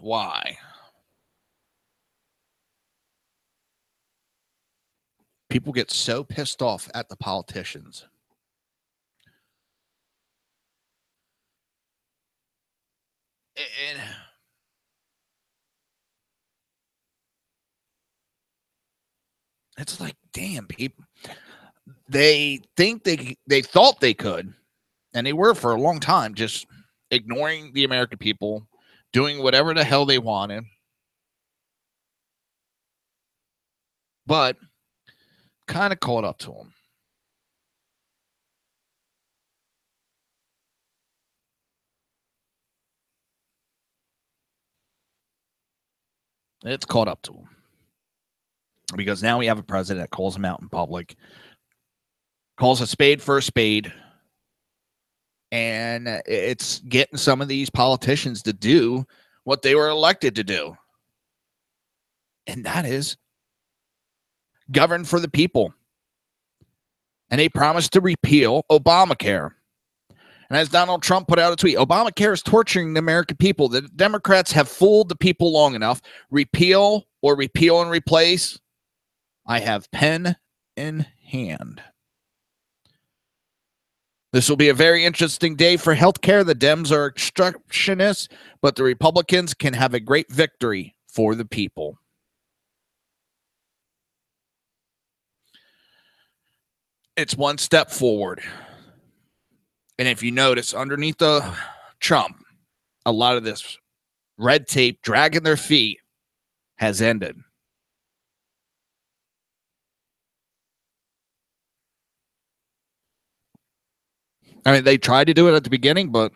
why people get so pissed off at the politicians. And it's like, damn, people. They think they thought they could, and they were for a long time, just ignoring the American people, doing whatever the hell they wanted. But kind of caught up to them. It's caught up to them. Because now we have a president that calls them out in public, calls a spade for a spade, and it's getting some of these politicians to do what they were elected to do. And that is govern for the people. And they promised to repeal Obamacare. And as Donald Trump put out a tweet, Obamacare is torturing the American people. The Democrats have fooled the people long enough. Repeal and replace. I have pen in hand. This will be a very interesting day for healthcare. The Dems are obstructionists, but the Republicans can have a great victory for the people. It's one step forward. And if you notice, underneath the Trump, a lot of this red tape dragging their feet has ended. I mean, they tried to do it at the beginning, but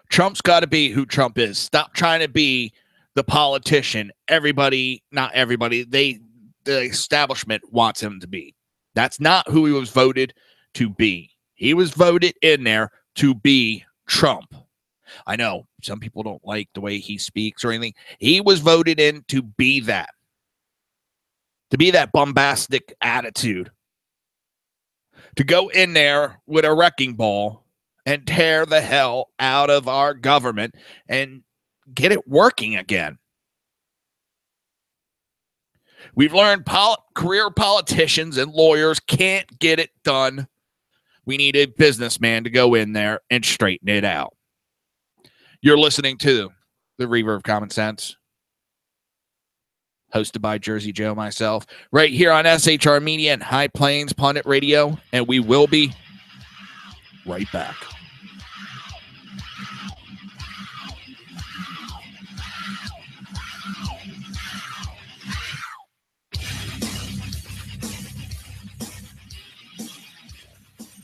Trump's got to be who Trump is. Stop trying to be the politician. Everybody, not everybody, the establishment wants him to be. That's not who he was voted to be. He was voted in there to be Trump. I know some people don't like the way he speaks or anything. He was voted in to be that bombastic attitude, to go in there with a wrecking ball and tear the hell out of our government and get it working again. We've learned career politicians and lawyers can't get it done. We need a businessman to go in there and straighten it out. You're listening to the Reaver of Common Sense, hosted by Jersey Joe, myself, right here on SHR Media and High Plains Pundit Radio, and we will be right back.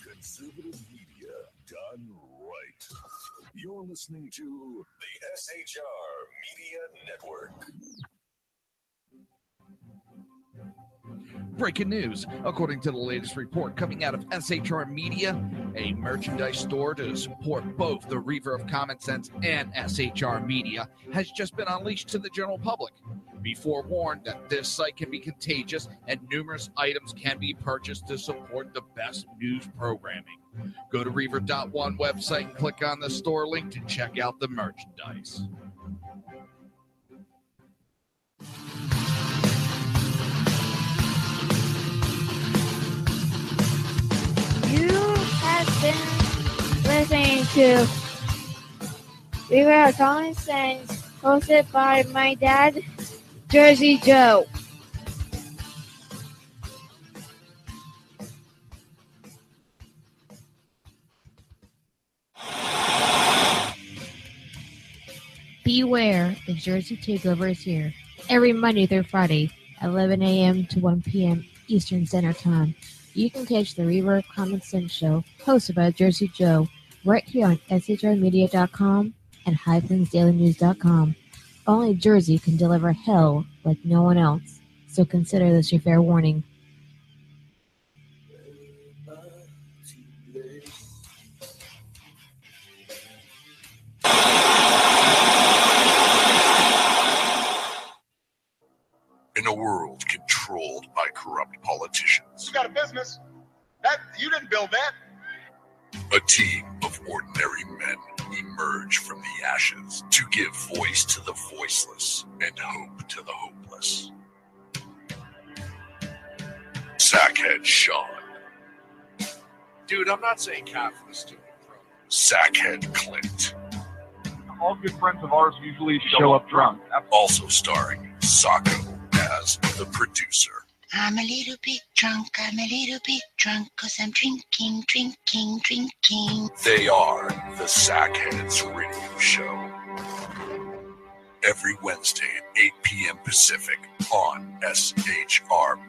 Conservative media done right. You're listening to the SHR Media Network. Breaking news. According to the latest report coming out of SHR Media, a merchandise store to support both the Reaver of Common Sense and SHR Media has just been unleashed to the general public. Be forewarned that this site can be contagious and numerous items can be purchased to support the best news programming. Go to Reaver.one website and click on the store link to check out the merchandise. You have been listening to Reaver of Common Sense, hosted by my dad, Jersey Joe. Beware, the Jersey Takeover is here. Every Monday through Friday, 11 a.m. to 1 p.m. Eastern Standard Time. You can catch the Reaver of Common Sense show, hosted by Jersey Joe, right here on shrmedia.com and highplains.com. Only Jersey can deliver hell like no one else, so consider this your fair warning. In a world controlled by corrupt politicians, You got a business. That you didn't build that. a team of ordinary men emerge from the ashes to give voice to the voiceless and hope to the hopeless. Sackhead Sean, Dude, I'm not saying Catholic is stupid, bro. Sackhead Clint, All good friends of ours usually show up drunk. also starring Sacco as the producer. I'm a little bit drunk, I'm a little bit drunk, 'cause I'm drinking. They are the Sackheads Radio Show. Every Wednesday at 8 p.m. Pacific on shrmedia.com.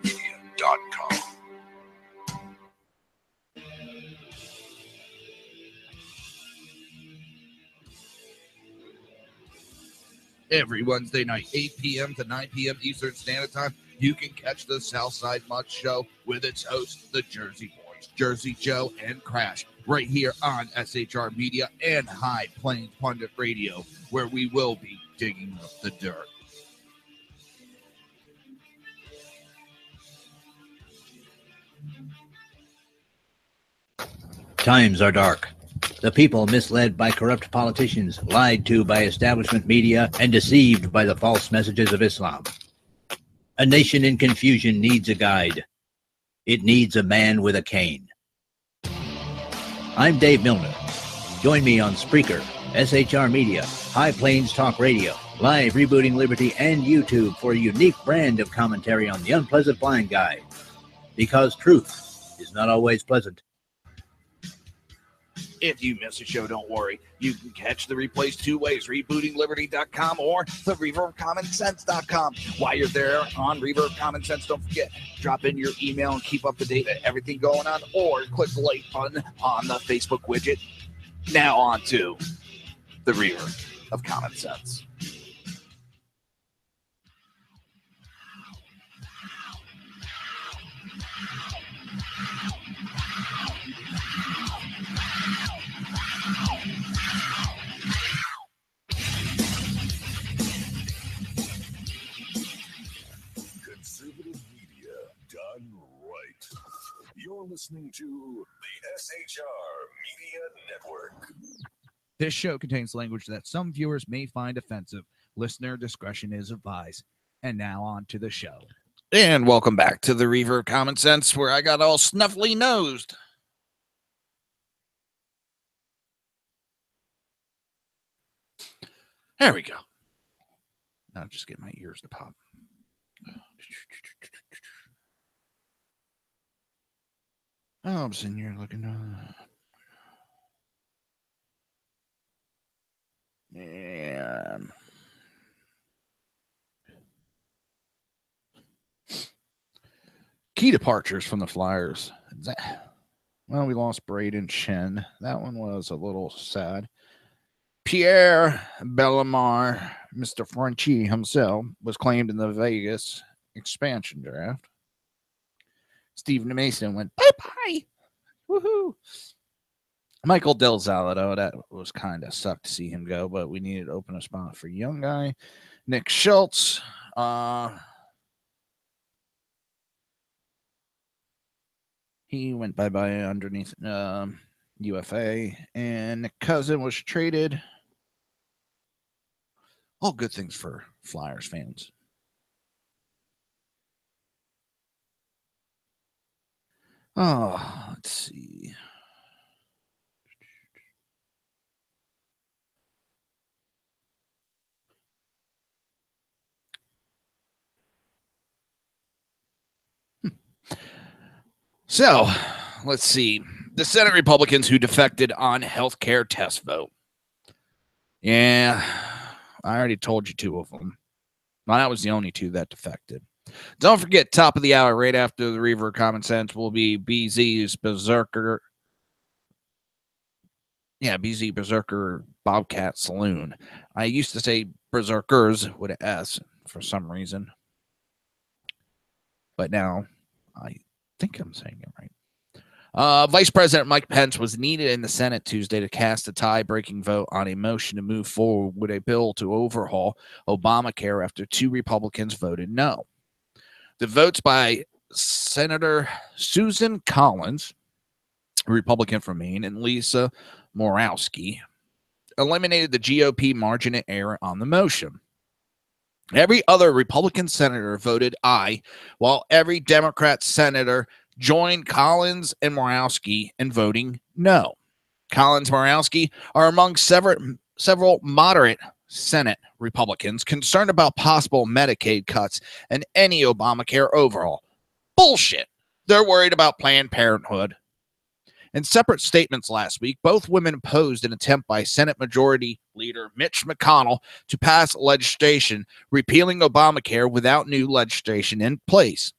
Every Wednesday night, 8 p.m. to 9 p.m. Eastern Standard Time, you can catch the Southside Mutt Show with its hosts, the Jersey Boys, Jersey Joe and Crash, right here on SHR Media and High Plains Pundit Radio, where we will be digging up the dirt. Times are dark. The people misled by corrupt politicians, lied to by establishment media, and deceived by the false messages of Islam. A nation in confusion needs a guide. It needs a man with a cane. I'm Dave Milner. Join me on Spreaker, SHR Media, High Plains Talk Radio, Live Rebooting Liberty, and YouTube for a unique brand of commentary on the unpleasant blind guide. Because truth is not always pleasant. If you miss a show, don't worry. You can catch the replays two ways, rebootingliberty.com or the reaverofcommonsense.com. While you're there on Reaver of Common Sense, don't forget, drop in your email and keep up to date with everything going on, or click the like button on the Facebook widget. Now on to the Reaver of Common Sense. listening to the SHR Media Network. This show contains language that some viewers may find offensive. Listener discretion is advised. And now on to the show. And welcome back to the Reaver of Common Sense, where I got all snuffly nosed. There we go. Now just get my ears to pop. Oh, I'm sitting here looking. Man. Key departures from the Flyers. Well, we lost Braden Shen. That one was a little sad. Pierre Bellemare, Mr. Frenchie himself, was claimed in the Vegas expansion draft. Stephen Mason went bye-bye. Woohoo. Michael Del Zalado, that was kind of sucked to see him go, but we needed to open a spot for young guy. Nick Schultz. He went bye-bye underneath UFA. And Nick Cousin was traded. All good things for Flyers fans. Oh, let's see. So, let's see. The Senate Republicans who defected on healthcare test vote. Yeah, I already told you two of them. Well, that was the only two that defected. Don't forget, top of the hour, right after the Reaver of Common Sense, will be BZ's Berserker. Yeah, BZ Berserker Bobcat Saloon. I used to say Berserkers with an S for some reason. But now I think I'm saying it right. Vice President Mike Pence was needed in the Senate Tuesday to cast a tie-breaking vote on a motion to move forward with a bill to overhaul Obamacare after two Republicans voted no. The votes by Senator Susan Collins, a Republican from Maine, and Lisa Murkowski eliminated the GOP margin of error on the motion. Every other Republican senator voted aye, while every Democrat senator joined Collins and Murkowski in voting no. Collins and Murkowski are among several moderate Senate Republicans concerned about possible Medicaid cuts and any Obamacare overhaul. Bullshit. They're worried about Planned Parenthood. In separate statements last week, both women opposed an attempt by Senate Majority Leader Mitch McConnell to pass legislation repealing Obamacare without new legislation in place.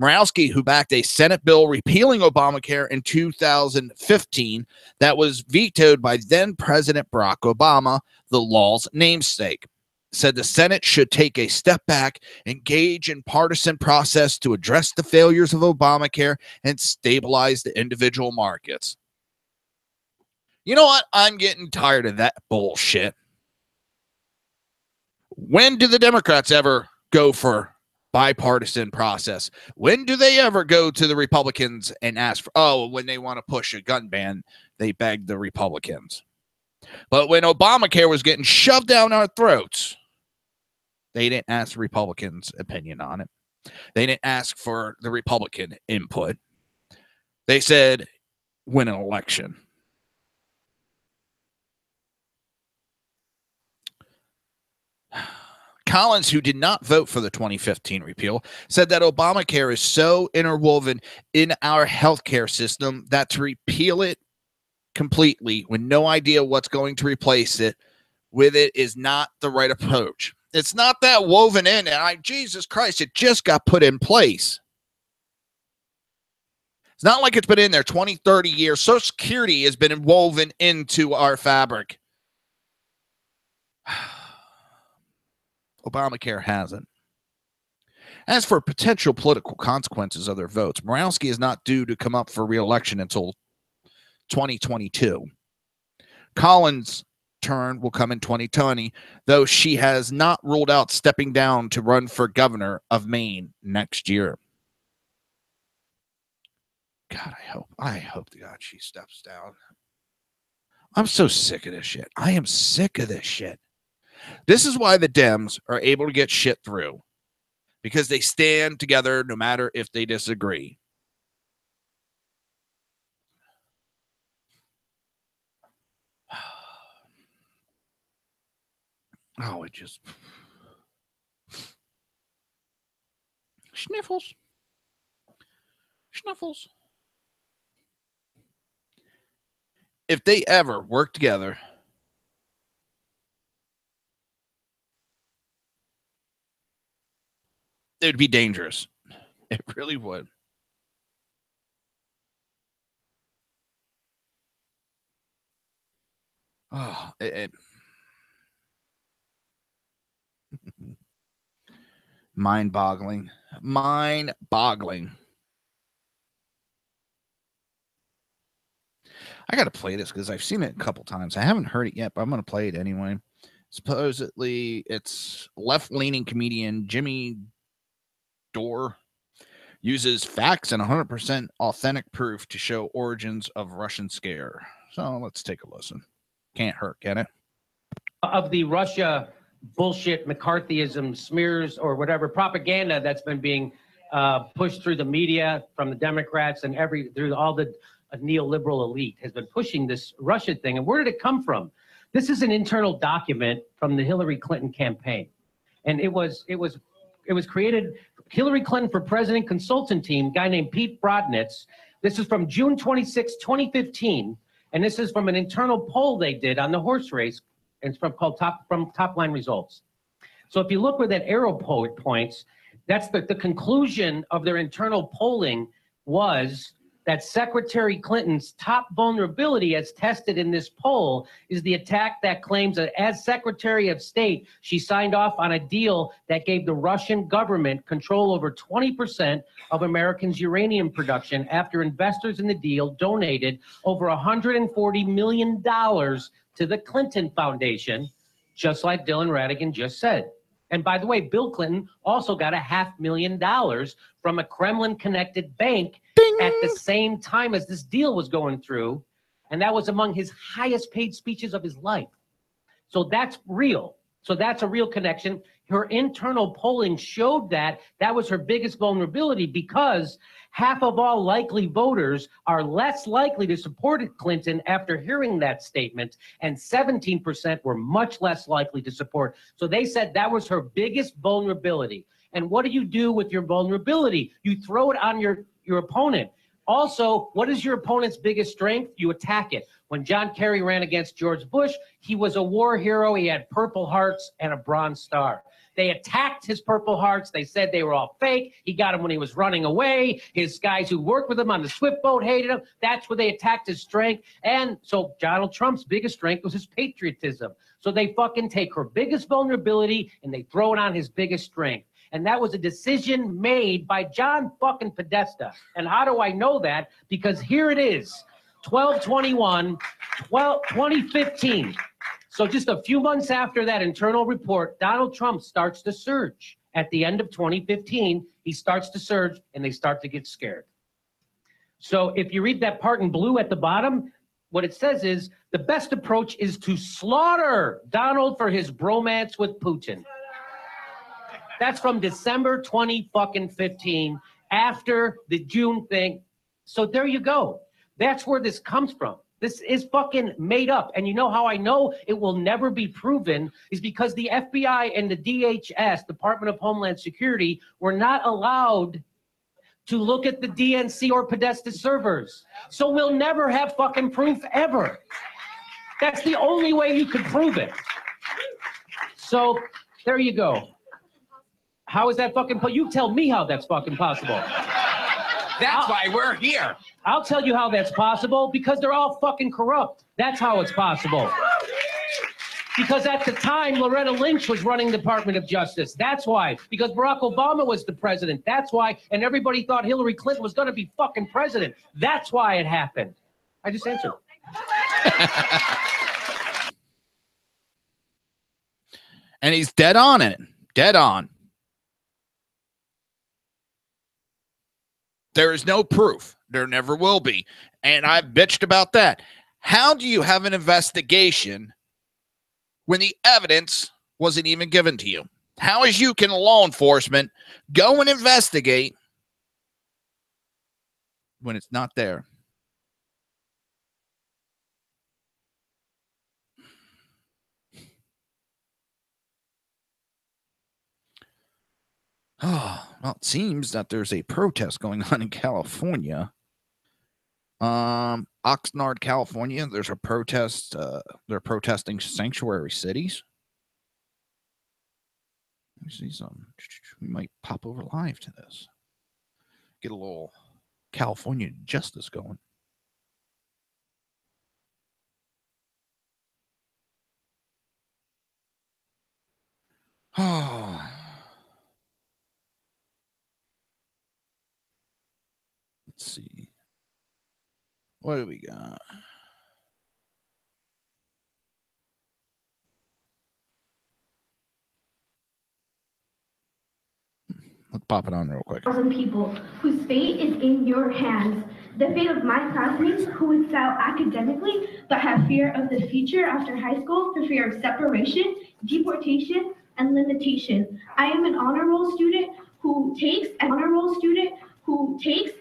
Murkowski, who backed a Senate bill repealing Obamacare in 2015 that was vetoed by then-President Barack Obama, the law's namesake, said the Senate should take a step back, engage in partisan process to address the failures of Obamacare and stabilize the individual markets. You know what? I'm getting tired of that bullshit. When do the Democrats ever go for bipartisan process? When do they ever go to the Republicans and ask for, when they want to push a gun ban, they beg the Republicans. But when Obamacare was getting shoved down our throats, they didn't ask the Republicans' opinion on it. They didn't ask for the Republican input. They said, win an election. Collins, who did not vote for the 2015 repeal, said that Obamacare is so interwoven in our healthcare system that to repeal it completely with no idea what's going to replace it with it is not the right approach. It's not that woven in, and Jesus Christ, it just got put in place. It's not like it's been in there 20, 30 years. Social Security has been woven into our fabric. Obamacare hasn't. As for potential political consequences of their votes, Murkowski is not due to come up for re-election until 2022. Collins' turn will come in 2020, though she has not ruled out stepping down to run for governor of Maine next year. God, I hope to God she steps down. I'm so sick of this shit. I am sick of this shit. This is why the Dems are able to get shit through, because they stand together no matter if they disagree. Oh, it just sniffles. If they ever work together, it would be dangerous. It really would. Oh, mind-boggling. I got to play this because I've seen it a couple times. I haven't heard it yet, but I'm going to play it anyway. Supposedly, it's left-leaning comedian Jimmy Dore uses facts and 100% authentic proof to show origins of Russian scare. So let's take a listen. Can't hurt, can it? Of the Russia bullshit McCarthyism smears or whatever propaganda that's been being pushed through the media from the Democrats and through all the neoliberal elite has been pushing this Russia thing. And where did it come from? This is an internal document from the Hillary Clinton campaign. And it was created, Hillary Clinton for President consultant team, guy named Pete Brodnitz. This is from June 26, 2015. And this is from an internal poll they did on the horse race. It's from Top Line Results. So if you look where that arrow points, that's the conclusion of their internal polling was that Secretary Clinton's top vulnerability as tested in this poll is the attack that claims that as Secretary of State, she signed off on a deal that gave the Russian government control over 20% of Americans' uranium production after investors in the deal donated over $140 million to the Clinton Foundation, just like Dylan Ratigan just said. And by the way, Bill Clinton also got $500,000 from a Kremlin-connected bank at the same time as this deal was going through. And that was among his highest paid speeches of his life. So that's real. So that's a real connection. Her internal polling showed that that was her biggest vulnerability because half of all likely voters are less likely to support Clinton after hearing that statement, and 17% were much less likely to support. So they said that was her biggest vulnerability. And what do you do with your vulnerability? You throw it on your opponent. Also, what is your opponent's biggest strength? You attack it. When John Kerry ran against George Bush, he was a war hero. He had Purple Hearts and a Bronze Star. They attacked his Purple Hearts. They said they were all fake. He got them when he was running away. His guys who worked with him on the Swift boat hated him. That's where they attacked his strength. And so Donald Trump's biggest strength was his patriotism. So they fucking take her biggest vulnerability and they throw it on his biggest strength. And that was a decision made by John fucking Podesta. And how do I know that? Because here it is, 2015. So just a few months after that internal report, Donald Trump starts to surge. At the end of 2015, he starts to surge and they start to get scared. So if you read that part in blue at the bottom, what it says is the best approach is to slaughter Donald for his bromance with Putin. That's from December 2015, after the June thing. So there you go. That's where this comes from. This is fucking made up. And you know how I know it will never be proven is because the FBI and the DHS, Department of Homeland Security, were not allowed to look at the DNC or Podesta servers. So we'll never have fucking proof ever. That's the only way you could prove it. So there you go. How is that fucking possible? You tell me how that's fucking possible. That's why we're here. I'll tell you how that's possible, because they're all fucking corrupt. That's how it's possible. Because at the time, Loretta Lynch was running the Department of Justice. That's why. Because Barack Obama was the president. That's why. And everybody thought Hillary Clinton was going to be fucking president. That's why it happened. I just answered. And he's dead on it. Dead on. There is no proof. There never will be. And I've bitched about that. How do you have an investigation when the evidence wasn't even given to you? How is you can law enforcement go and investigate when it's not there? Oh, well, it seems that there's a protest going on in California. Oxnard, California. There's a protest. They're protesting sanctuary cities. Let me see some. We might pop over live to this. Get a little California justice going. Oh. Let's see. What do we got? Let's pop it on real quick. People whose fate is in your hands. The fate of my classmates who excel academically but have fear of the future after high school for fear of separation, deportation, and limitation. I am an honor roll student who takes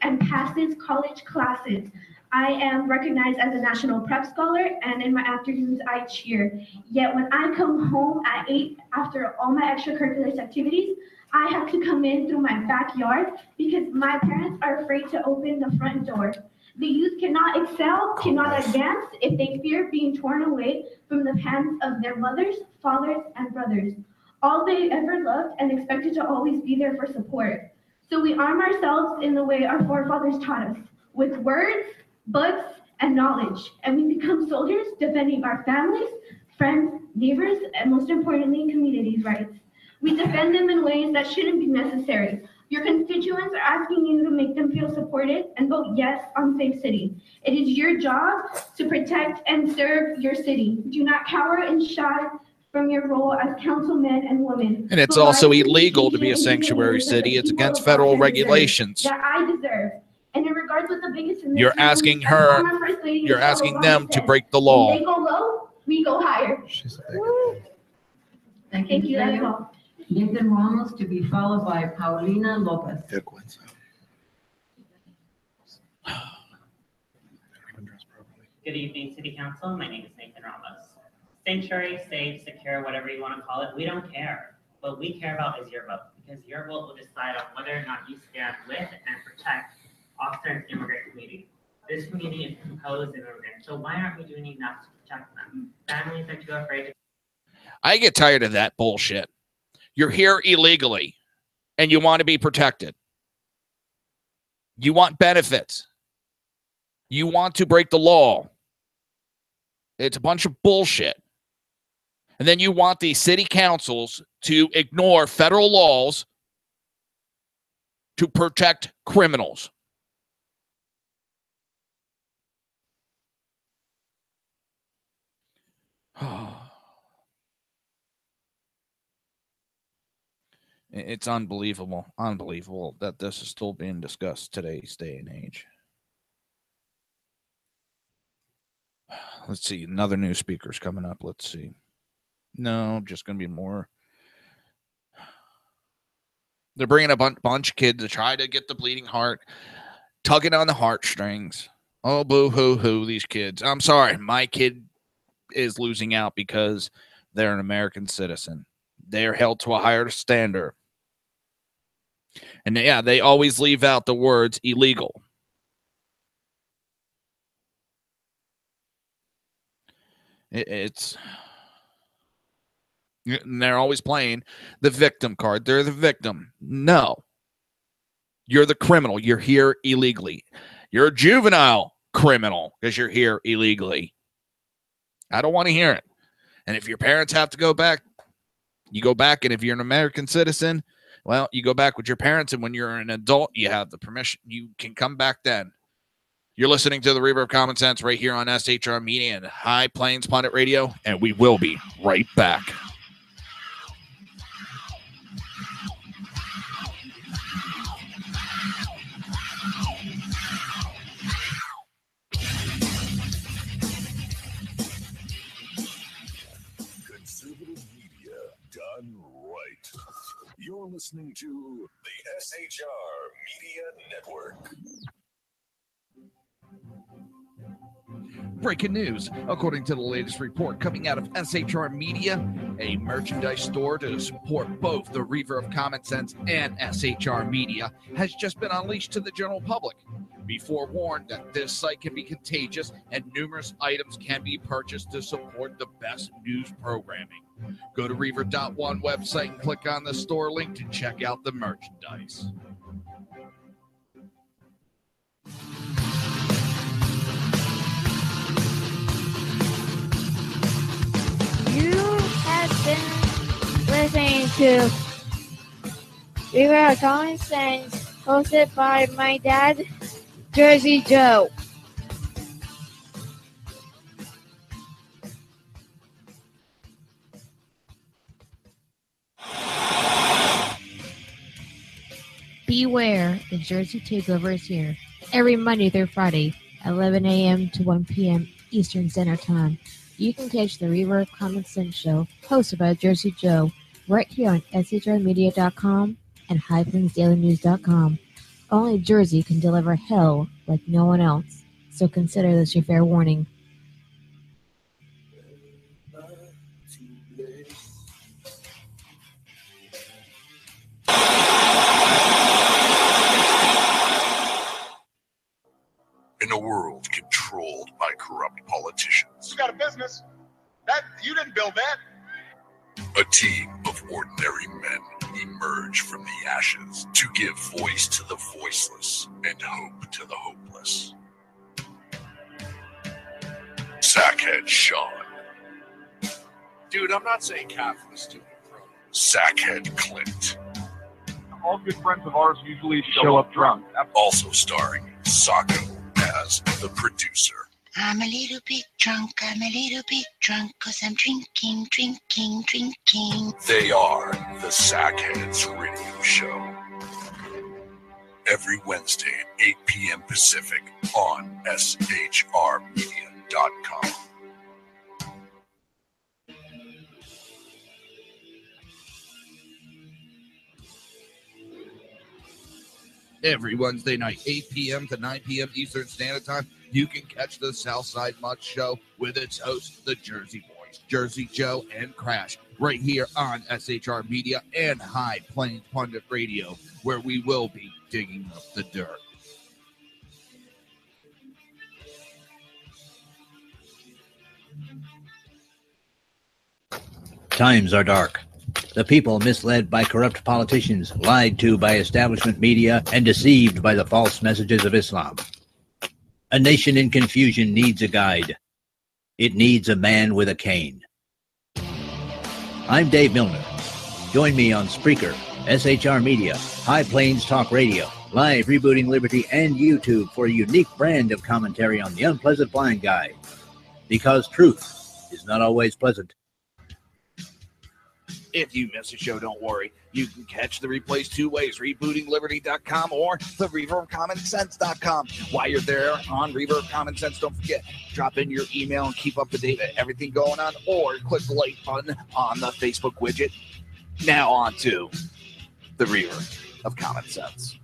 and passes college classes. I am recognized as a national prep scholar, and in my afternoons I cheer. Yet when I come home at 8 after all my extracurricular activities, I have to come in through my backyard because my parents are afraid to open the front door. The youth cannot excel, cannot advance if they fear being torn away from the hands of their mothers, fathers, and brothers. All they ever loved and expected to always be there for support. So we arm ourselves in the way our forefathers taught us, with words, books, and knowledge, and we become soldiers defending our families, friends, neighbors, and most importantly, communities' rights. We defend them in ways that shouldn't be necessary. Your constituents are asking you to make them feel supported and vote yes on Safe City. It is your job to protect and serve your city. Do not cower and shy from your role as councilmen and women. And it's also illegal to be a sanctuary city. It's against federal regulations. That I deserve. And in regards with the biggest in this You're asking her, you're asking them to break the law. When they go low, we go higher. Thank you. That's all. Nathan Ramos to be followed by Paulina Lopez. Good evening, City Council. My name is Nathan Ramos. Sanctuary, safe, secure, whatever you want to call it, we don't care. What we care about is your vote, because your vote will decide on whether or not you stand with and protect Austin's immigrant community. This community is composed of immigrants, so why aren't we doing enough to protect them? Families are too afraid to. I get tired of that bullshit. You're here illegally, and you want to be protected. You want benefits. You want to break the law. It's a bunch of bullshit. And then you want the city councils to ignore federal laws to protect criminals. It's unbelievable that this is still being discussed today's day and age. Let's see, another new speaker's coming up. Let's see. No, just going to be more. They're bringing a bunch of kids to try to get the bleeding heart, tugging on the heartstrings. Oh, boo-hoo-hoo, these kids. I'm sorry, my kid is losing out because they're an American citizen. They're held to a higher standard. And yeah, they always leave out the words illegal. It's, and they're always playing the victim card. They're the victim. No. You're the criminal. You're here illegally. You're a juvenile criminal because you're here illegally. I don't want to hear it. And if your parents have to go back, you go back. And if you're an American citizen, well, you go back with your parents. And when you're an adult, you have the permission. You can come back then. You're listening to the Reaver of Common Sense right here on SHR Media and High Plains Pundit Radio. And we will be right back. You're listening to the SHR Media Network. Breaking news. According to the latest report coming out of SHR Media, a merchandise store to support both the Reaver of Common Sense and SHR Media has just been unleashed to the general public. Be forewarned that this site can be contagious and numerous items can be purchased to support the best news programming. Go to Reaver.one website and click on the store link to check out the merchandise. You have been listening to Reaver of Common Sense, hosted by my dad, Jersey Joe. Beware, the Jersey Takeover is here. Every Monday through Friday, 11 a.m. to 1 p.m. Eastern Standard Time. You can catch the Reaver of Common Sense show, hosted by Jersey Joe, right here on shrmedia.com and highplainsdailynews.com. Only Jersey can deliver hell like no one else, so consider this your fair warning. In a world controlled by corrupt politicians, You got a business. That you didn't build that. a team of ordinary men emerge from the ashes to give voice to the voiceless and hope to the hopeless. Sackhead Sean, Dude, I'm not saying Catholic, stupid bro. Sackhead Clint, All good friends of ours usually show up drunk. also starring Sacco as the producer. I'm a little bit drunk, cause I'm drinking. They are the Sackheads Radio Show. Every Wednesday at 8 p.m. Pacific on shrmedia.com. Every Wednesday night, 8 p.m. to 9 p.m. Eastern Standard Time, you can catch the Southside Mutt Show with its host, the Jersey Boys, Jersey Joe and Crash, right here on SHR Media and High Plains Pundit Radio, where we will be digging up the dirt. Times are dark. The people misled by corrupt politicians, lied to by establishment media, and deceived by the false messages of Islam. A nation in confusion needs a guide. It needs a man with a cane. I'm Dave Milner. Join me on Spreaker, SHR Media, High Plains Talk Radio, Live Rebooting Liberty, and YouTube for a unique brand of commentary on the unpleasant blind guy. Because truth is not always pleasant. If you miss a show, don't worry. You can catch the replays two ways, rebootingliberty.com or the reaverofcommonsense.com. While you're there on Reaver of Common Sense, don't forget, drop in your email and keep up to date with everything going on, or click the like button on the Facebook widget. Now on to the Reaver of Common Sense.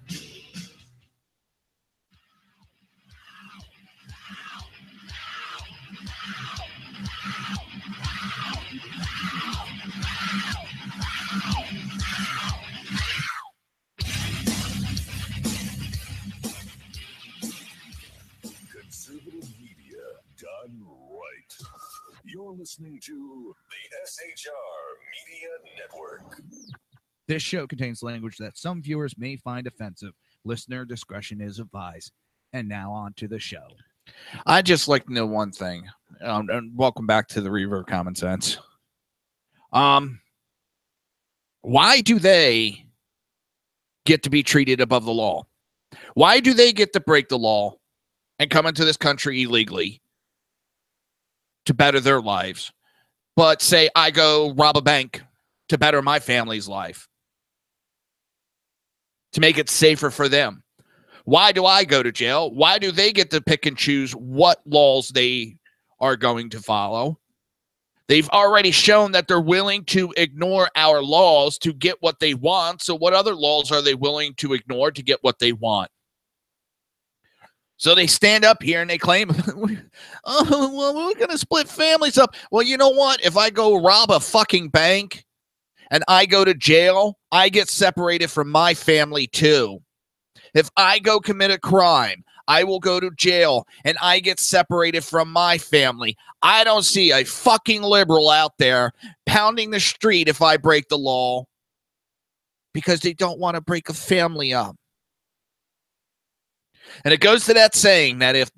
Conservative media done right. You're listening to the SHR Media Network. This show contains language that some viewers may find offensive. Listener discretion is advised. And now on to the show. I'd just like to know one thing. And welcome back to the Reaver of Common Sense. Why do they get to be treated above the law? Why do they get to break the law and come into this country illegally to better their lives, but say I go rob a bank to better my family's life, to make it safer for them? Why do I go to jail? Why do they get to pick and choose what laws they are going to follow? They've already shown that they're willing to ignore our laws to get what they want. So what other laws are they willing to ignore to get what they want? So they stand up here and they claim, oh, well, we're going to split families up. Well, you know what? If I go rob a fucking bank and I go to jail, I get separated from my family too. If I go commit a crime, I will go to jail and I get separated from my family. I don't see a fucking liberal out there pounding the street if I break the law because they don't want to break a family up. And it goes to that saying that if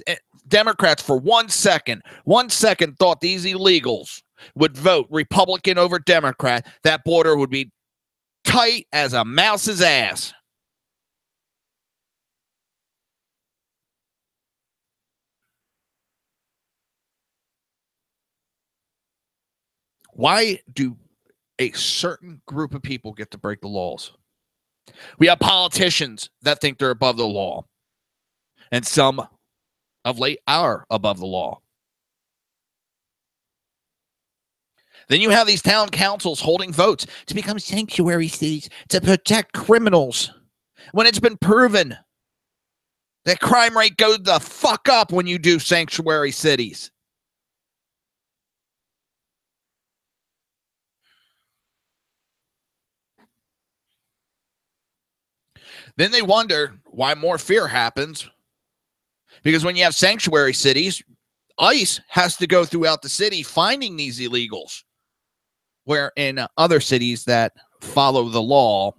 Democrats for 1 second thought these illegals would vote Republican over Democrat, that border would be tight as a mouse's ass. Why do a certain group of people get to break the laws? We have politicians that think they're above the law. And some of late are above the law. Then you have these town councils holding votes to become sanctuary cities to protect criminals when it's been proven that crime rate goes the fuck up when you do sanctuary cities. Then they wonder why more fear happens. Because when you have sanctuary cities, ICE has to go throughout the city finding these illegals. Where in other cities that follow the law,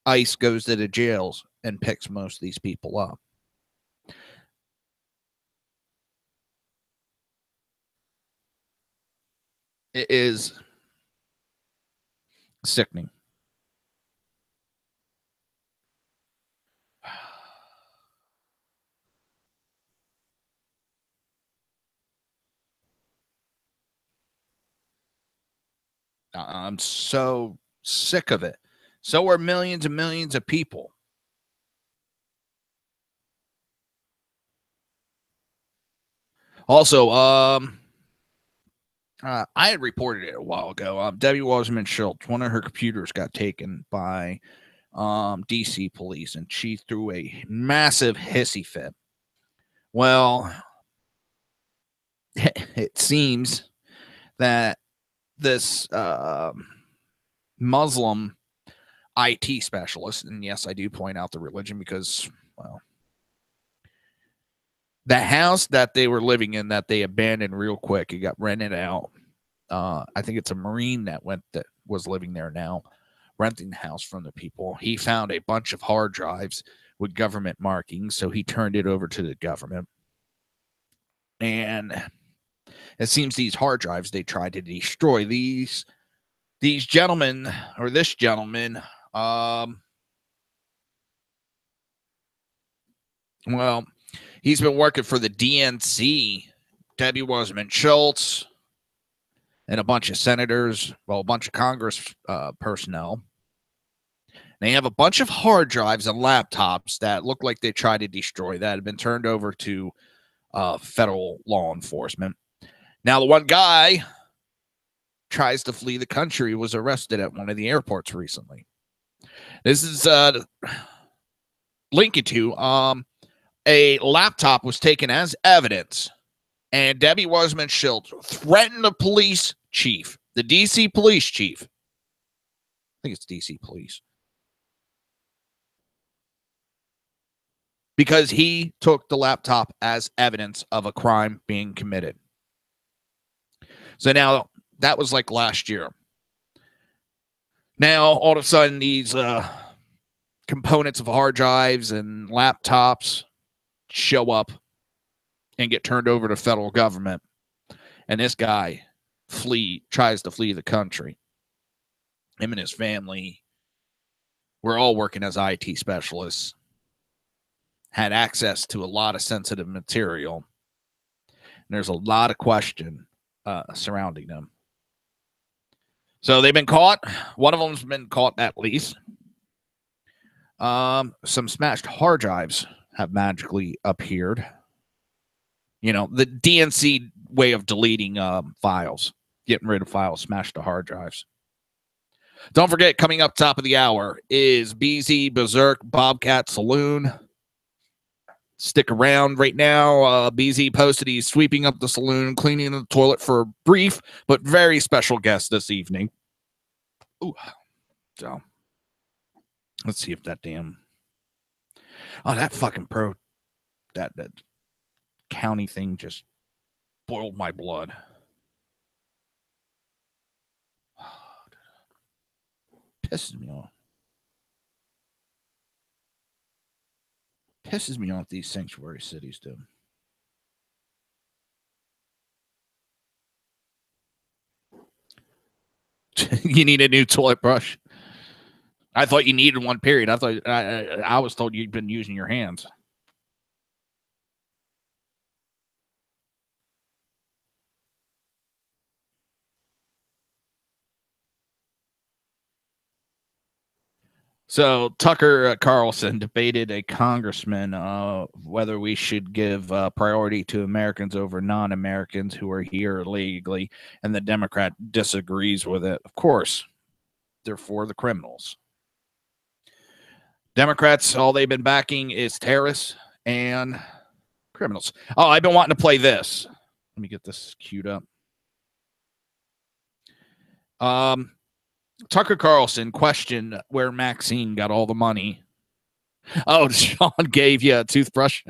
ICE goes to the jails and picks most of these people up. It is sickening. I'm so sick of it. So are millions and millions of people. Also, I had reported it a while ago. Debbie Wasserman Schultz, one of her computers got taken by DC police, and she threw a massive hissy fit. Well, it seems that this Muslim IT specialist, and yes, I do point out the religion because, well, the house that they were living in that they abandoned real quick, it got rented out. I think it's a Marine that was living there now, renting the house from the people. He found a bunch of hard drives with government markings, so he turned it over to the government. And it seems these hard drives they tried to destroy. These gentlemen, or this gentleman, well, he's been working for the DNC, Debbie Wasserman Schultz, and a bunch of senators, well, a bunch of Congress personnel. They have a bunch of hard drives and laptops that look like they tried to destroy that had been turned over to federal law enforcement. Now, the one guy tries to flee the country, was arrested at one of the airports recently. This is linking to a laptop was taken as evidence, and Debbie Wasserman Schultz threatened the police chief, the DC police chief. I think it's DC police. Because he took the laptop as evidence of a crime being committed. So now, that was like last year. Now, all of a sudden, these components of hard drives and laptops show up and get turned over to federal government. And this guy tries to flee the country. Him and his family were all working as IT specialists, had access to a lot of sensitive material. And there's a lot of question surrounding them. So they've been caught. One of them's been caught at least. Some smashed hard drives have magically appeared. You know, the DNC way of deleting files, getting rid of files, smash the hard drives. Don't forget, coming up top of the hour is BZ Berserk Bobcat Saloon. Stick around right now. BZ posted he's sweeping up the saloon, cleaning the toilet for a brief but very special guest this evening. Ooh. So let's see if that damn... Oh, that fucking that county thing just boiled my blood. Pisses me off. Pisses me off these sanctuary cities do. You need a new toilet brush. I thought you needed one, period. I thought I was told you'd been using your hands. So Tucker Carlson debated a congressman whether we should give priority to Americans over non-Americans who are here illegally, and the Democrat disagrees with it. Of course, they're for the criminals. Democrats, all they've been backing is terrorists and criminals. Oh, I've been wanting to play this. Let me get this queued up. Tucker Carlson questioned where Maxine got all the money. Oh, Sean gave you a toothbrush.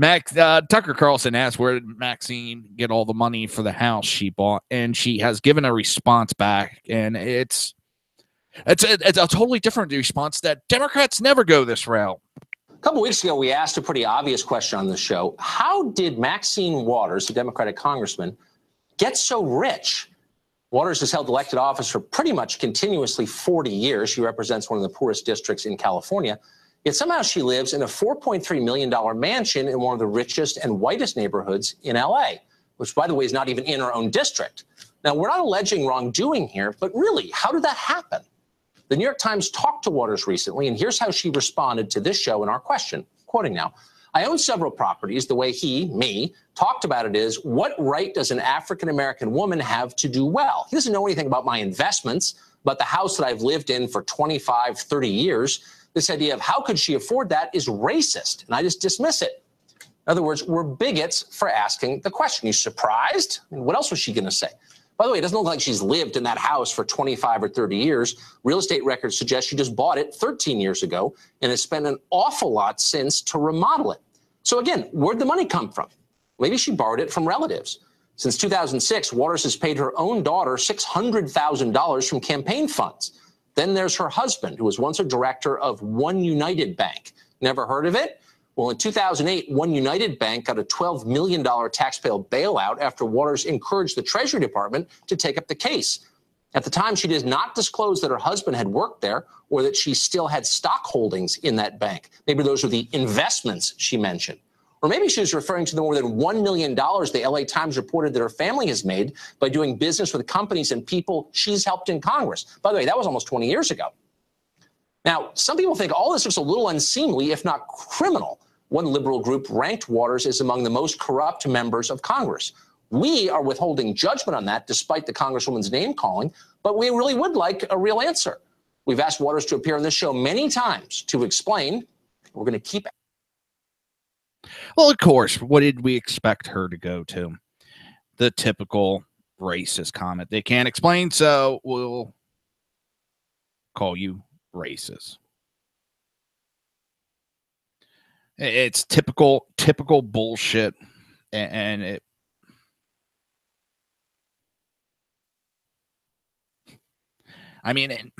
Tucker Carlson asked where did Maxine get all the money for the house she bought, and she has given a response back, and it's a totally different response that Democrats never go this route. A couple weeks ago, we asked a pretty obvious question on the show. How did Maxine Waters, a Democratic congressman, get so rich? Waters has held elected office for pretty much continuously 40 years. She represents one of the poorest districts in California. Yet somehow she lives in a $4.3 million mansion in one of the richest and whitest neighborhoods in L.A., which, by the way, is not even in her own district. Now, we're not alleging wrongdoing here, but really, how did that happen? The New York Times talked to Waters recently, and here's how she responded to this show in our question. Quoting now, I own several properties. The way me, talked about it is, what right does an African-American woman have to do well? He doesn't know anything about my investments, but the house that I've lived in for 25, 30 years. This idea of how could she afford that is racist, and I just dismiss it. In other words, we're bigots for asking the question. You surprised? I mean, what else was she going to say? By the way, it doesn't look like she's lived in that house for 25 or 30 years. Real estate records suggest she just bought it 13 years ago and has spent an awful lot since to remodel it. So again, where'd the money come from? Maybe she borrowed it from relatives. Since 2006, Waters has paid her own daughter $600,000 from campaign funds. Then there's her husband, who was once a director of One United Bank. Never heard of it? Well, in 2008, One United Bank got a $12 million taxpayer bailout after Waters encouraged the Treasury Department to take up the case. At the time, she did not disclose that her husband had worked there or that she still had stock holdings in that bank. Maybe those are the investments she mentioned. Or maybe she was referring to the more than $1 million the LA Times reported that her family has made by doing business with companies and people she's helped in Congress. By the way, that was almost 20 years ago. Now, some people think all this is a little unseemly, if not criminal. One liberal group ranked Waters as among the most corrupt members of Congress. We are withholding judgment on that, despite the Congresswoman's name calling, but we really would like a real answer. We've asked Waters to appear on this show many times to explain. We're going to keep. Well, of course, what did we expect her to go to? The typical racist comment. They can't explain, so we'll call you racist. It's typical bullshit, and it. I mean,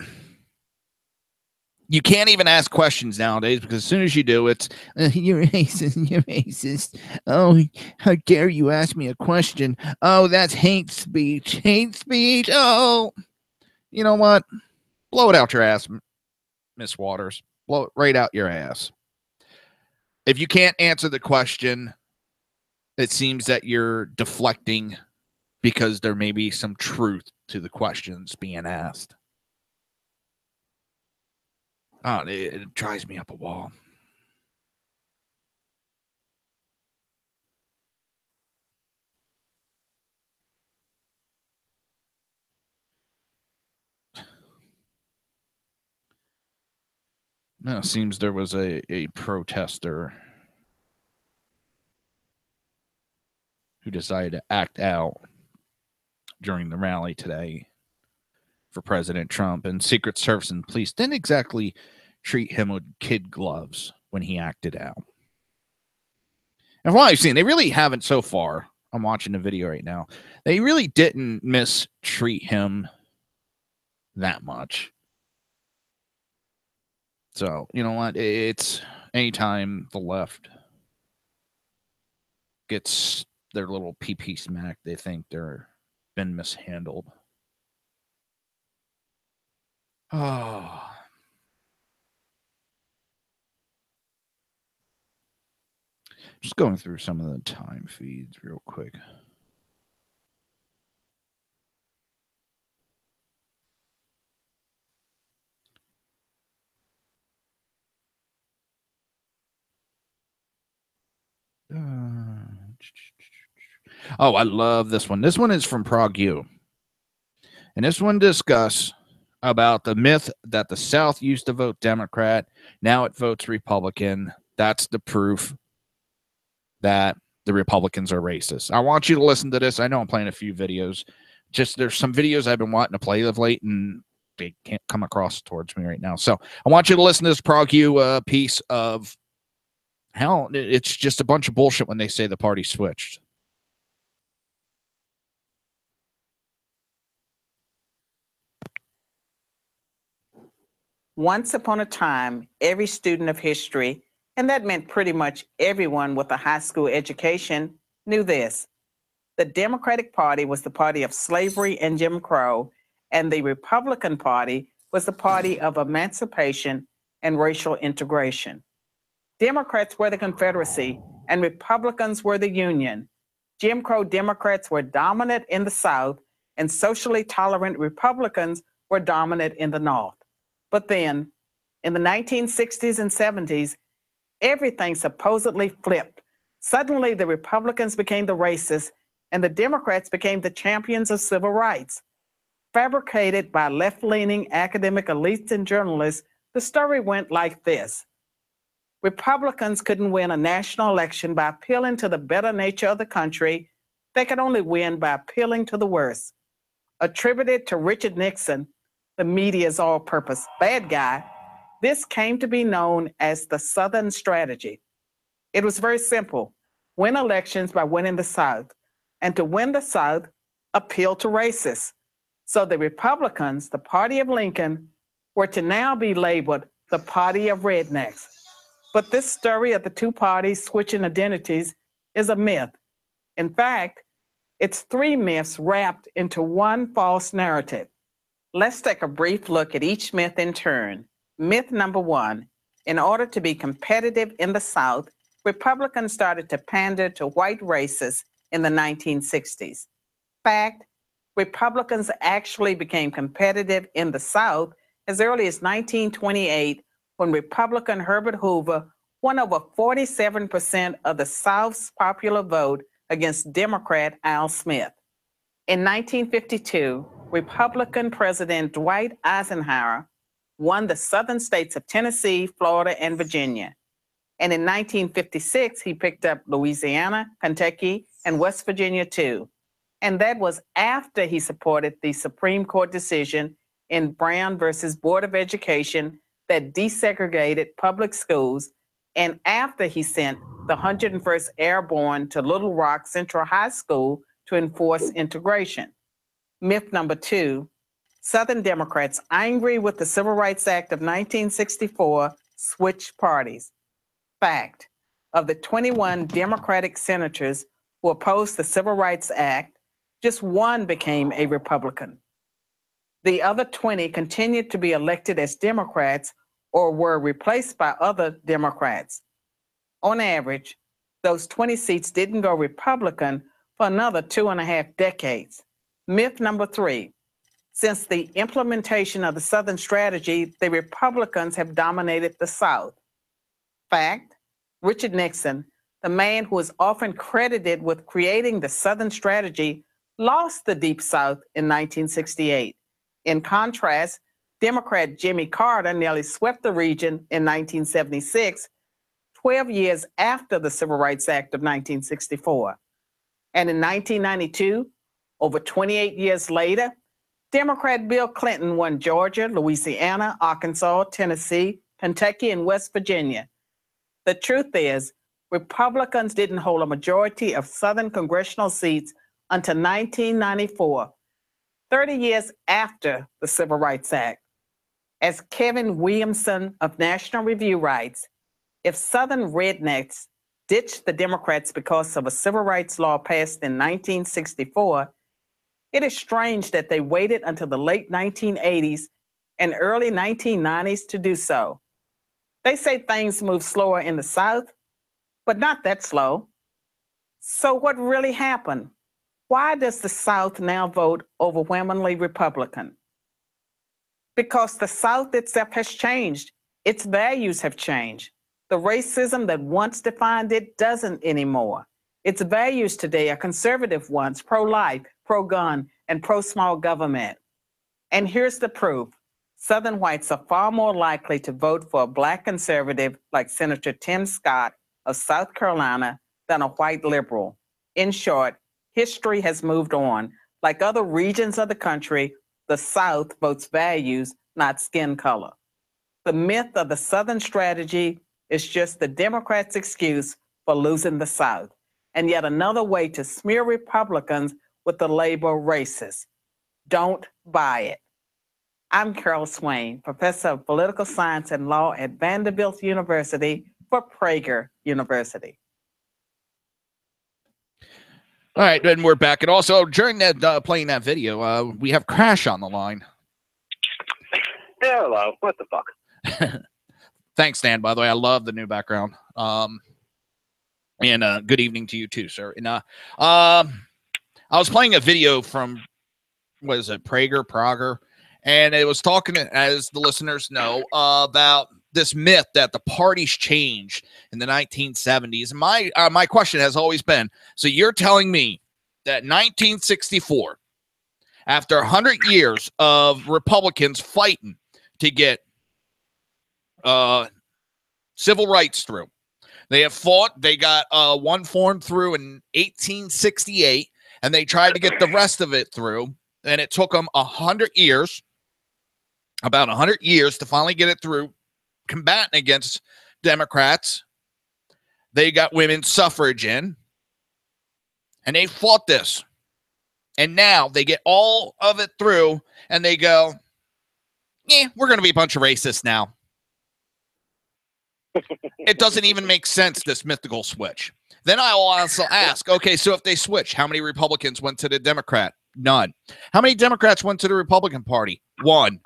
you can't even ask questions nowadays because as soon as you do, it's you're racist. You're racist. Oh, how dare you ask me a question? Oh, that's hate speech. Hate speech. Oh, you know what? Blow it out your ass, Miss Waters. Blow it right out your ass. If you can't answer the question, it seems that you're deflecting because there may be some truth to the questions being asked. Oh, it drives me up a wall. Now, it seems there was a protester who decided to act out during the rally today for President Trump, and Secret Service and police didn't exactly treat him with kid gloves when he acted out. And from what I've seen, they really haven't so far. I'm watching the video right now. They really didn't mistreat him that much. So, you know what? It's anytime the left gets their little pee-pee smack, they think they're been mishandled. Oh. Just going through some of the time feeds real quick. Oh, I love this one. This one is from ProgU. And this one discusses about the myth that the South used to vote Democrat. Now it votes Republican. That's the proof that the Republicans are racist. I want you to listen to this. I know I'm playing a few videos. Just there's some videos I've been wanting to play of late, and they can't come across towards me right now. So I want you to listen to this ProgU piece of hell. It's just a bunch of bullshit when they say the party switched. Once upon a time, every student of history, and that meant pretty much everyone with a high school education, knew this. The Democratic Party was the party of slavery and Jim Crow, and the Republican Party was the party of emancipation and racial integration. Democrats were the Confederacy, and Republicans were the Union. Jim Crow Democrats were dominant in the South, and socially tolerant Republicans were dominant in the North. But then, in the 1960s and 70s, everything supposedly flipped. Suddenly, the Republicans became the racists, and the Democrats became the champions of civil rights. Fabricated by left-leaning academic elites and journalists, the story went like this. Republicans couldn't win a national election by appealing to the better nature of the country. They could only win by appealing to the worst. Attributed to Richard Nixon, the media's all-purpose bad guy, this came to be known as the Southern strategy. It was very simple. Win elections by winning the South. And to win the South, appeal to racists. So the Republicans, the party of Lincoln, were to now be labeled the party of rednecks. But this story of the two parties switching identities is a myth. In fact, it's three myths wrapped into one false narrative. Let's take a brief look at each myth in turn. Myth number one, in order to be competitive in the South, Republicans started to pander to white racists in the 1960s. Fact, Republicans actually became competitive in the South as early as 1928, when Republican Herbert Hoover won over 47% of the South's popular vote against Democrat Al Smith. In 1952, Republican President Dwight Eisenhower won the southern states of Tennessee, Florida, and Virginia. And in 1956, he picked up Louisiana, Kentucky, and West Virginia too. And that was after he supported the Supreme Court decision in Brown versus Board of Education that desegregated public schools, and after he sent the 101st Airborne to Little Rock Central High School to enforce integration. Myth number two, Southern Democrats, angry with the Civil Rights Act of 1964, switched parties. Fact, of the 21 Democratic senators who opposed the Civil Rights Act, just one became a Republican. The other 20 continued to be elected as Democrats or were replaced by other Democrats. On average, those 20 seats didn't go Republican for another 2.5 decades. Myth number three, since the implementation of the Southern strategy, the Republicans have dominated the South. Fact, Richard Nixon, the man who is often credited with creating the Southern strategy, lost the Deep South in 1968. In contrast, Democrat Jimmy Carter nearly swept the region in 1976, 12 years after the Civil Rights Act of 1964. And in 1992, over 28 years later, Democrat Bill Clinton won Georgia, Louisiana, Arkansas, Tennessee, Kentucky, and West Virginia. The truth is, Republicans didn't hold a majority of Southern congressional seats until 1994, 30 years after the Civil Rights Act. As Kevin Williamson of National Review writes, if Southern rednecks ditched the Democrats because of a civil rights law passed in 1964, it is strange that they waited until the late 1980s and early 1990s to do so. They say things move slower in the South, but not that slow. So what really happened? Why does the South now vote overwhelmingly Republican? Because the South itself has changed. Its values have changed. The racism that once defined it doesn't anymore. Its values today are conservative ones, pro-life, pro-gun, and pro-small government. And here's the proof. Southern whites are far more likely to vote for a Black conservative like Senator Tim Scott of South Carolina than a white liberal. In short, history has moved on. Like other regions of the country, the South votes values, not skin color. The myth of the Southern strategy is just the Democrats' excuse for losing the South, and yet another way to smear Republicans with the label racist. Don't buy it. I'm Carol Swain, professor of political science and law at Vanderbilt University for Prager University. All right, and we're back. And also, during that playing that video, we have Crash on the line. Hello. What the fuck? Thanks, Dan, by the way. I love the new background. And good evening to you, too, sir. And I was playing a video from, what is it, Prager, and it was talking, as the listeners know, about this myth that the parties changed in the 1970s. My question has always been, so you're telling me that 1964, after 100 years of Republicans fighting to get civil rights through, they have fought, they got one form through in 1868, and they tried to get the rest of it through, and it took them 100 years, about 100 years to finally get it through, combating against Democrats. They got women's suffrage in, and they fought this. And now they get all of it through, and they go, we're going to be a bunch of racists now. It doesn't even make sense, this mythical switch. Then I will also ask, okay, so if they switch, how many Republicans went to the Democrat? None. How many Democrats went to the Republican Party? One.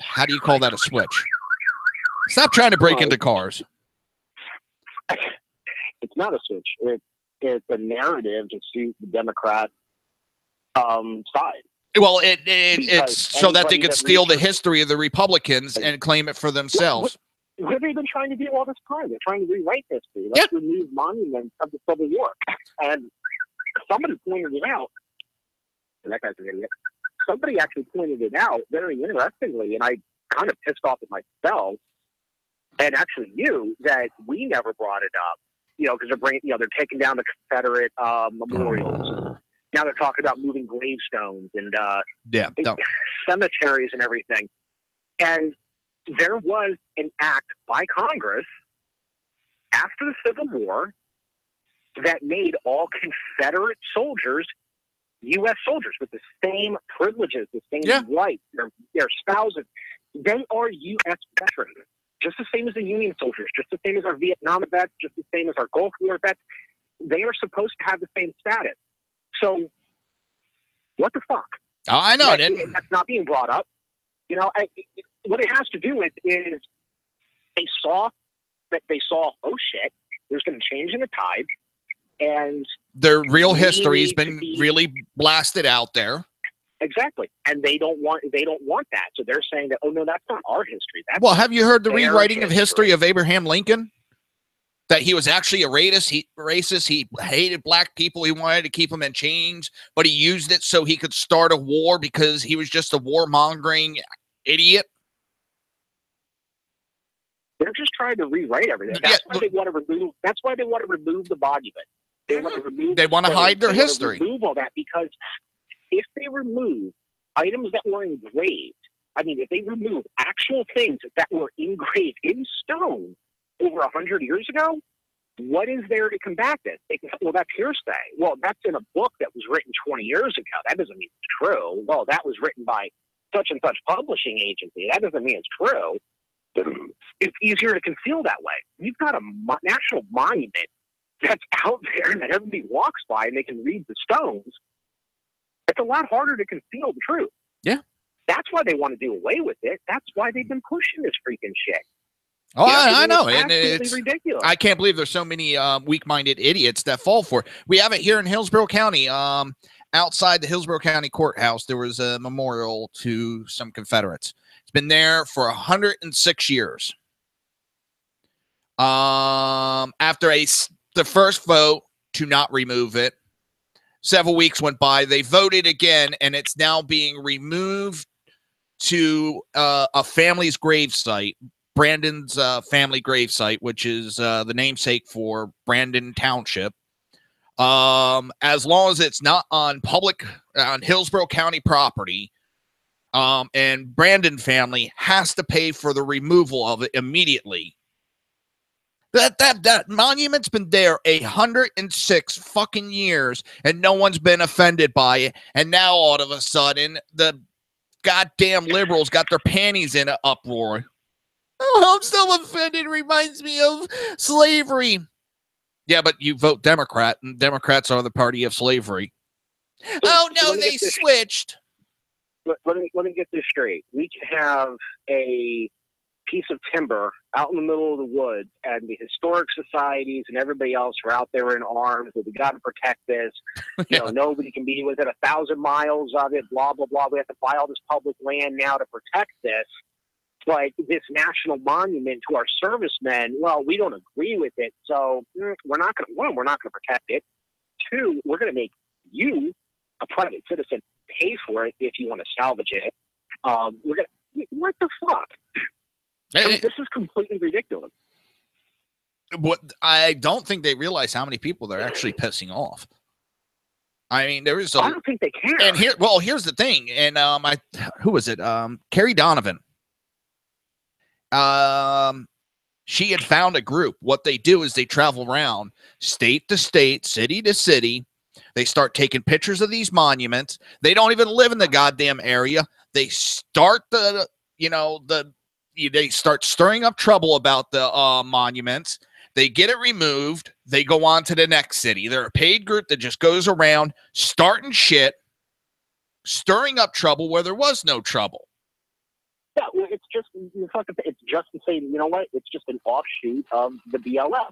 How do you call that a switch? Stop trying to break into cars. It's not a switch. It's a narrative to suit the Democrat side. Well, it's so that they could steal the history of the Republicans and claim it for themselves. What have they been trying to do all this time? They're trying to rewrite history. Let's remove monuments of the Civil War. And somebody pointed it out. That guy's an idiot. Somebody actually pointed it out very interestingly, and I kind of pissed off at myself, and actually you, that we never brought it up. Because they're taking down the Confederate memorials. Now they're talking about moving gravestones and cemeteries and everything. And there was an act by Congress after the Civil War that made all Confederate soldiers U.S. soldiers with the same privileges, the same rights, their spouses. They are U.S. veterans, just the same as the Union soldiers, just the same as our Vietnam vets, just the same as our Gulf War vets. They are supposed to have the same status. So, what the fuck? Oh, I know. That's not being brought up. What it has to do with is they saw, oh shit, there's going to change in the tide. And their real history's been really blasted out there. Exactly. And they don't want that. So they're saying that, oh no, that's not our history. That's well, have you heard the rewriting of history of Abraham Lincoln? that he was actually a racist. He hated black people. He wanted to keep them in chains, but he used it so he could start a war because he was just a warmongering idiot. They're just trying to rewrite everything. That's why they want to remove. That's why they want to remove the monument. They want to remove. They want to hide their history. Remove all that because if they remove items that were engraved, I mean, if they remove actual things that were engraved in stone over 100 years ago, what is there to combat this? Well, that's hearsay. Well, that's in a book that was written 20 years ago. That doesn't mean it's true. Well, that was written by such and such publishing agency. That doesn't mean it's true. It's easier to conceal that way. You've got a national monument that's out there that everybody walks by and they can read the stones. It's a lot harder to conceal the truth. Yeah. That's why they want to do away with it. That's why they've been pushing this freaking shit. Oh, I know. And it's ridiculous. I can't believe there's so many weak-minded idiots that fall for it. We have it here in Hillsborough County. Outside the Hillsborough County Courthouse, there was a memorial to some Confederates. It's been there for 106 years. After the first vote to not remove it, several weeks went by. They voted again, and it's now being removed to a family's gravesite, Brandon's family gravesite, which is the namesake for Brandon Township. As long as it's not on Hillsborough County property, and Brandon family has to pay for the removal of it immediately. That monument's been there 106 fucking years, and no one's been offended by it. And now all of a sudden, the goddamn liberals got their panties in an uproar. Oh, I'm so offended. It reminds me of slavery. Yeah, but you vote Democrat, and Democrats are the party of slavery. Oh no, they switched. Let me get this straight. We can have a piece of timber out in the middle of the woods, and the historic societies and everybody else are out there in arms. We got to protect this. You know, nobody can be within 1,000 miles of it. Blah blah blah. We have to buy all this public land now to protect this. Like this national monument to our servicemen. Well, we don't agree with it, so we're not going to. One, we're not going to protect it. Two, we're going to make you, a private citizen, pay for it if you want to salvage it. We're going to. What the fuck? I mean, this is completely ridiculous. What I don't think they realize how many people they're actually pissing off. I mean, there is. I don't think they care. And here's the thing. And who was it? Carrie Donovan. She had found a group. What they do is they travel around state to state, city to city. They start taking pictures of these monuments. They don't even live in the goddamn area. They start they start stirring up trouble about the monuments. They get it removed. They go on to the next city. They're a paid group that just goes around starting shit, stirring up trouble where there was no trouble. Yeah, it's just the same. You know what? It's just an offshoot of the BLM,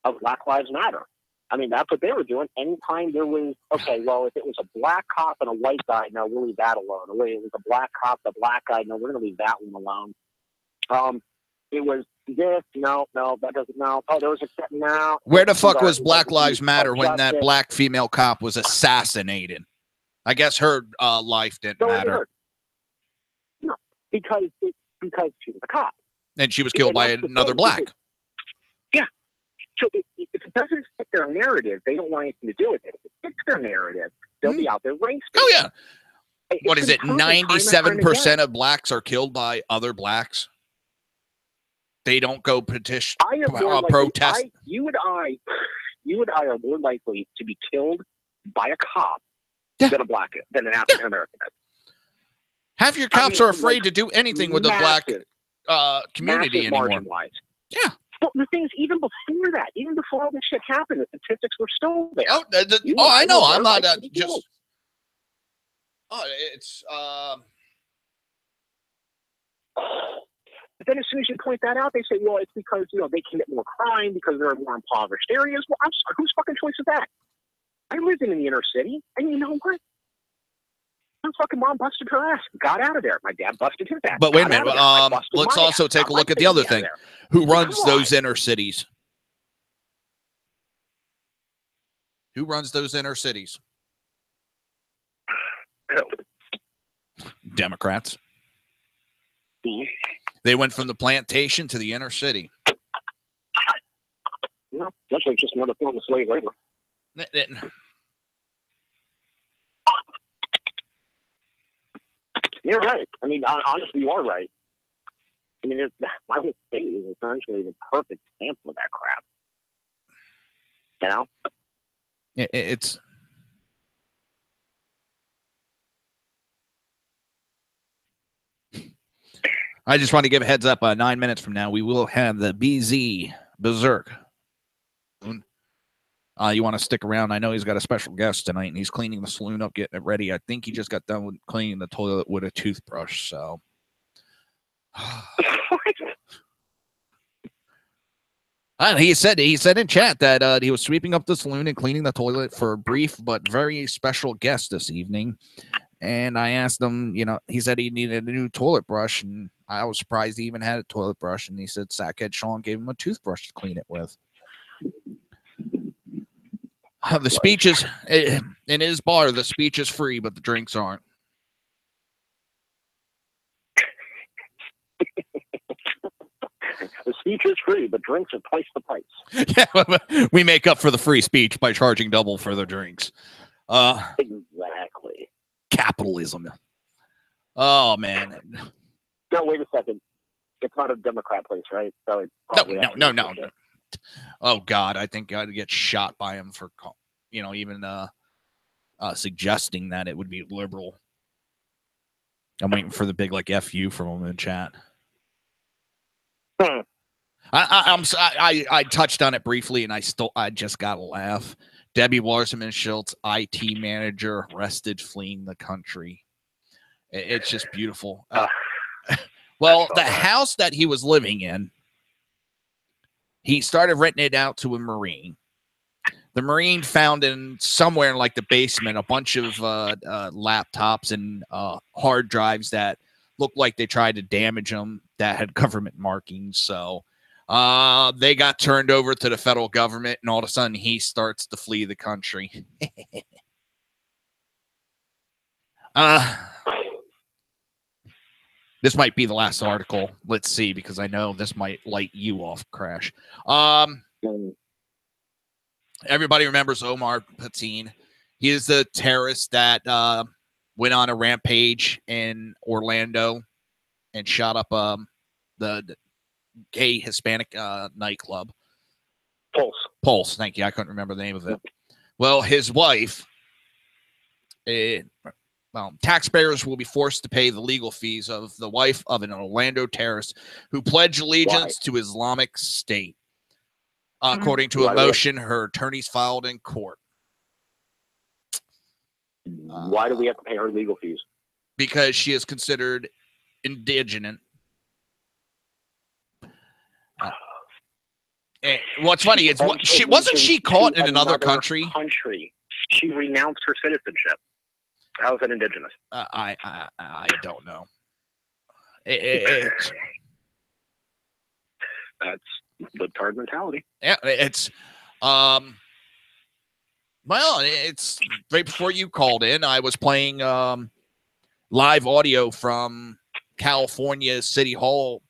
of Black Lives Matter. I mean, that's what they were doing. Anytime there was, okay, well, if it was a black cop and a white guy, no, we'll leave that alone. Or if it was a black cop, a black guy, no, we're going to leave that one alone. It was this, no, that doesn't, no. Oh, there was a no. Where the fuck was Black Lives Matter when that black female cop was assassinated? I guess her life didn't matter. No, because she was a cop. And she was killed by another black. Yeah. So if it doesn't fit their narrative, they don't want anything to do with it. If it fits their narrative, they'll be out there racing. Oh, yeah. What is it? 97% of blacks are killed by other blacks. They don't go petition, protest. You and I are more likely to be killed by a cop than an African American. Half your cops are afraid to do anything with the black community anymore. Yeah. Well, the thing is, even before that, even before all this shit happened, the statistics were still there. I know. I'm not just. Oh, it's. But then as soon as you point that out, they say, well, it's because, they commit more crime because they're in more impoverished areas. Well, I'm sorry, whose fucking choice is that? I lived in the inner city, and you know what? My fucking mom busted her ass, got out of there. My dad busted his ass. But wait a minute. Let's also take a look at the other thing. Who runs those inner cities? Who runs those inner cities? Democrats. They went from the plantation to the inner city. No, that's like just another form of slave labor. You're right. I mean, honestly, you are right. I mean, my whole state is essentially the perfect example of that crap. You know? It's... I just want to give a heads up. 9 minutes from now, we will have the BZ Berserk. You want to stick around? I know he's got a special guest tonight, and he's cleaning the saloon up, getting it ready. I think he just got done with cleaning the toilet with a toothbrush. So, he said in chat that he was sweeping up the saloon and cleaning the toilet for a brief but very special guest this evening. And I asked him, he said he needed a new toilet brush, and I was surprised he even had a toilet brush. And he said Sackhead Sean gave him a toothbrush to clean it with. The speech is in his bar. The speech is free, but the drinks aren't. The speech is free, but drinks are twice the price. Yeah, we make up for the free speech by charging double for the drinks. Exactly. Capitalism. Oh man. No, wait a second. It's not a Democrat place, right? So No. Oh God, I think I'd get shot by him for, even suggesting that it would be liberal. I'm waiting for the big FU from him in chat. I touched on it briefly, and I just got to laugh. Debbie Wasserman Schultz, IT manager, arrested fleeing the country. It's just beautiful. Well, the house that he was living in, he started renting it out to a Marine. The Marine found in somewhere in the basement a bunch of laptops and hard drives that looked like they tried to damage them, that had government markings. So they got turned over to the federal government, and all of a sudden he starts to flee the country. This might be the last article. Let's see, because I know this might light you off, Crash. Everybody remembers Omar Patine. He is the terrorist that went on a rampage in Orlando and shot up the gay Hispanic nightclub. Pulse. Thank you. I couldn't remember the name of it. Well, his wife... taxpayers will be forced to pay the legal fees of the wife of an Orlando terrorist who pledged allegiance to Islamic State. According to a motion her attorneys filed in court. Why do we have to pay her legal fees? Because she is considered indigenous. What's funny is wasn't she caught in another country? She renounced her citizenship. How is that indigenous? I don't know. That's libtard mentality. Yeah, it's well, it's right before you called in. I was playing live audio from California City Hall,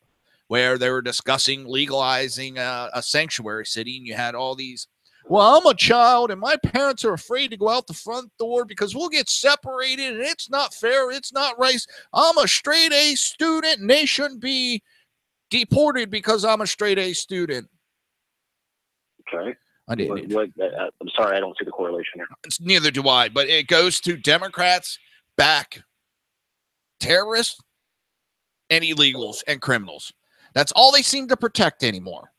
where they were discussing legalizing a sanctuary city, and you had all these. Well, I'm a child, and my parents are afraid to go out the front door because we'll get separated, and it's not fair. It's not right. I'm a straight A student, and they shouldn't be deported because I'm a straight A student. Okay. I'm sorry, I don't see the correlation here. Neither do I, but it goes to Democrats back terrorists and illegals and criminals. That's all they seem to protect anymore.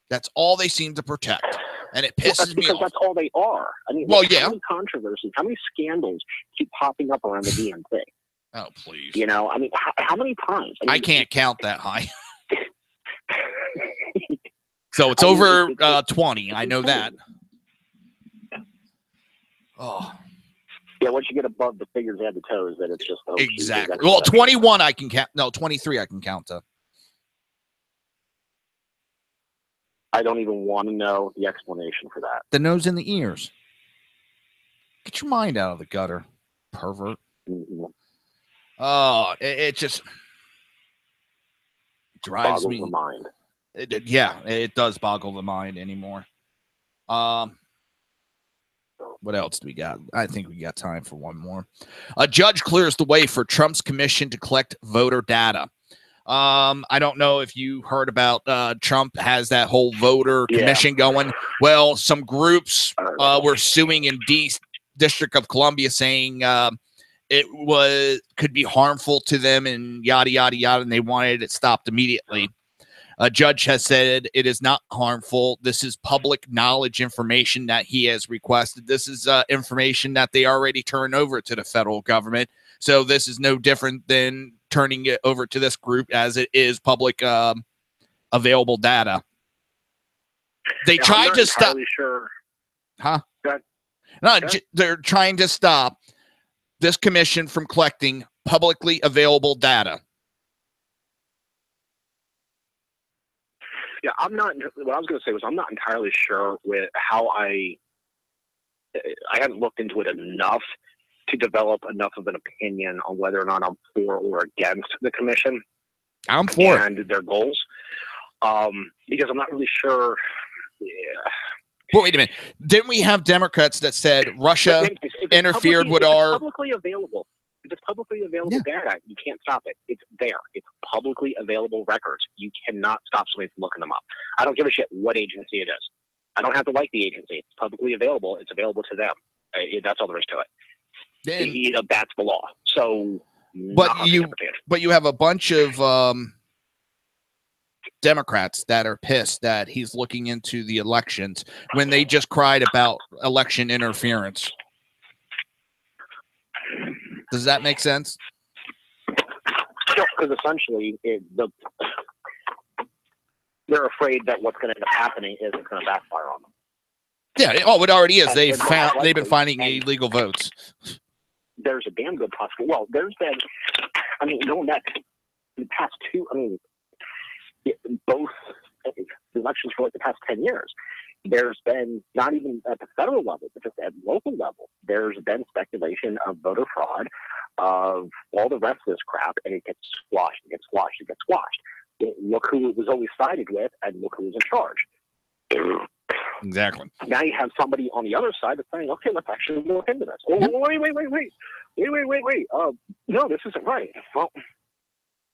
That's all they seem to protect. And it pisses me off. That's all they are. I mean, how many controversies, how many scandals keep popping up around the DNC? Oh, please. I mean, how many times? I can't count that high. So it's over 20. I know that. Oh. Yeah, once you get above the figures at the toes, then it's just... Exactly. Well, 21 I can count. No, 23 I can count to. I don't even want to know the explanation for that. The nose and the ears. Get your mind out of the gutter, pervert. Mm-hmm. Oh, it just drives Boggles me. the mind. It does boggle the mind anymore. What else do we got? I think we got time for one more. A judge clears the way for Trump's commission to collect voter data. I don't know if you heard about Trump has that whole voter commission going. Well, some groups were suing in District of Columbia saying it could be harmful to them and yada, yada, yada, and they wanted it stopped immediately. A judge has said it is not harmful. This is public knowledge information that he has requested. This is information that they already turned over to the federal government. So this is no different than turning it over to this group as it is public available data. They tried to stop. Sure. Huh? They're trying to stop this commission from collecting publicly available data. Yeah, I'm not. What I was going to say was I'm not entirely sure with how I haven't looked into it enough to develop enough of an opinion on whether or not I'm for or against the commission. I'm for it. And their goals, because I'm not really sure. But wait a minute. Didn't we have Democrats that said Russia interfered with our... publicly available. If it's publicly available data, you can't stop it. It's there. It's publicly available records. You cannot stop somebody from looking them up. I don't give a shit what agency it is. I don't have to like the agency. It's publicly available. It's available to them. That's all there is to it. That's the law. So, but you have a bunch of Democrats that are pissed that he's looking into the elections when they just cried about election interference. Does that make sense? Because essentially, they're afraid that what's going to end up happening is it's going to backfire on them. Yeah. Oh, it already is. They've been finding illegal votes. There's a damn good possibility. Well, there's been. I mean, going back the past two. I mean, both elections for like the past 10 years. There's been, not even at the federal level, but just at local level, there's been speculation of voter fraud, of all the rest of this crap, and it gets squashed, it gets squashed, it gets squashed. Look who it was always sided with, and look who was in charge. Exactly. Now you have somebody on the other side that's saying, okay, let's actually look into this. Oh, wait. No, this isn't right. Well,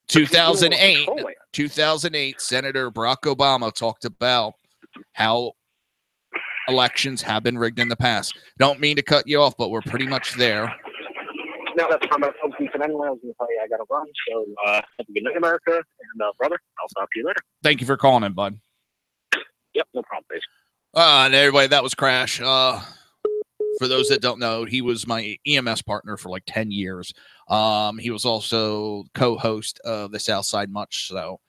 2008, Senator Barack Obama talked about how elections have been rigged in the past. Don't mean to cut you off, but we're pretty much there. No, that's fine. Anyway, I was going to tell you I got to run. So have a good night, America. And brother, I'll talk to you later. Thank you for calling in, bud. Yep, no problem, please. And everybody, that was Crash. For those that don't know, he was my EMS partner for like 10 years. He was also co-host of the Southside Much So.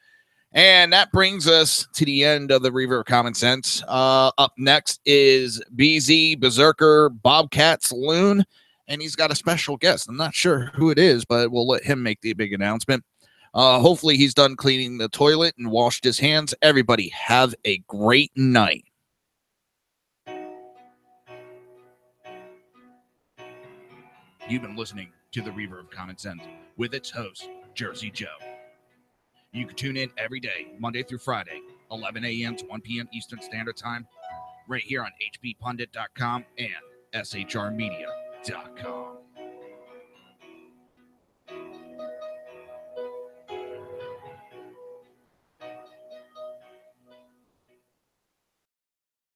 And that brings us to the end of the Reaver of Common Sense. Up next is BZ Berserker Bobcat Saloon, and he's got a special guest. I'm not sure who it is, but we'll let him make the big announcement. Hopefully he's done cleaning the toilet and washed his hands. Everybody have a great night. You've been listening to the Reaver of Common Sense with its host, Jersey Joe. You can tune in every day, Monday through Friday, 11 a.m. to 1 p.m. Eastern Standard Time, right here on hppundit.com and shrmedia.com.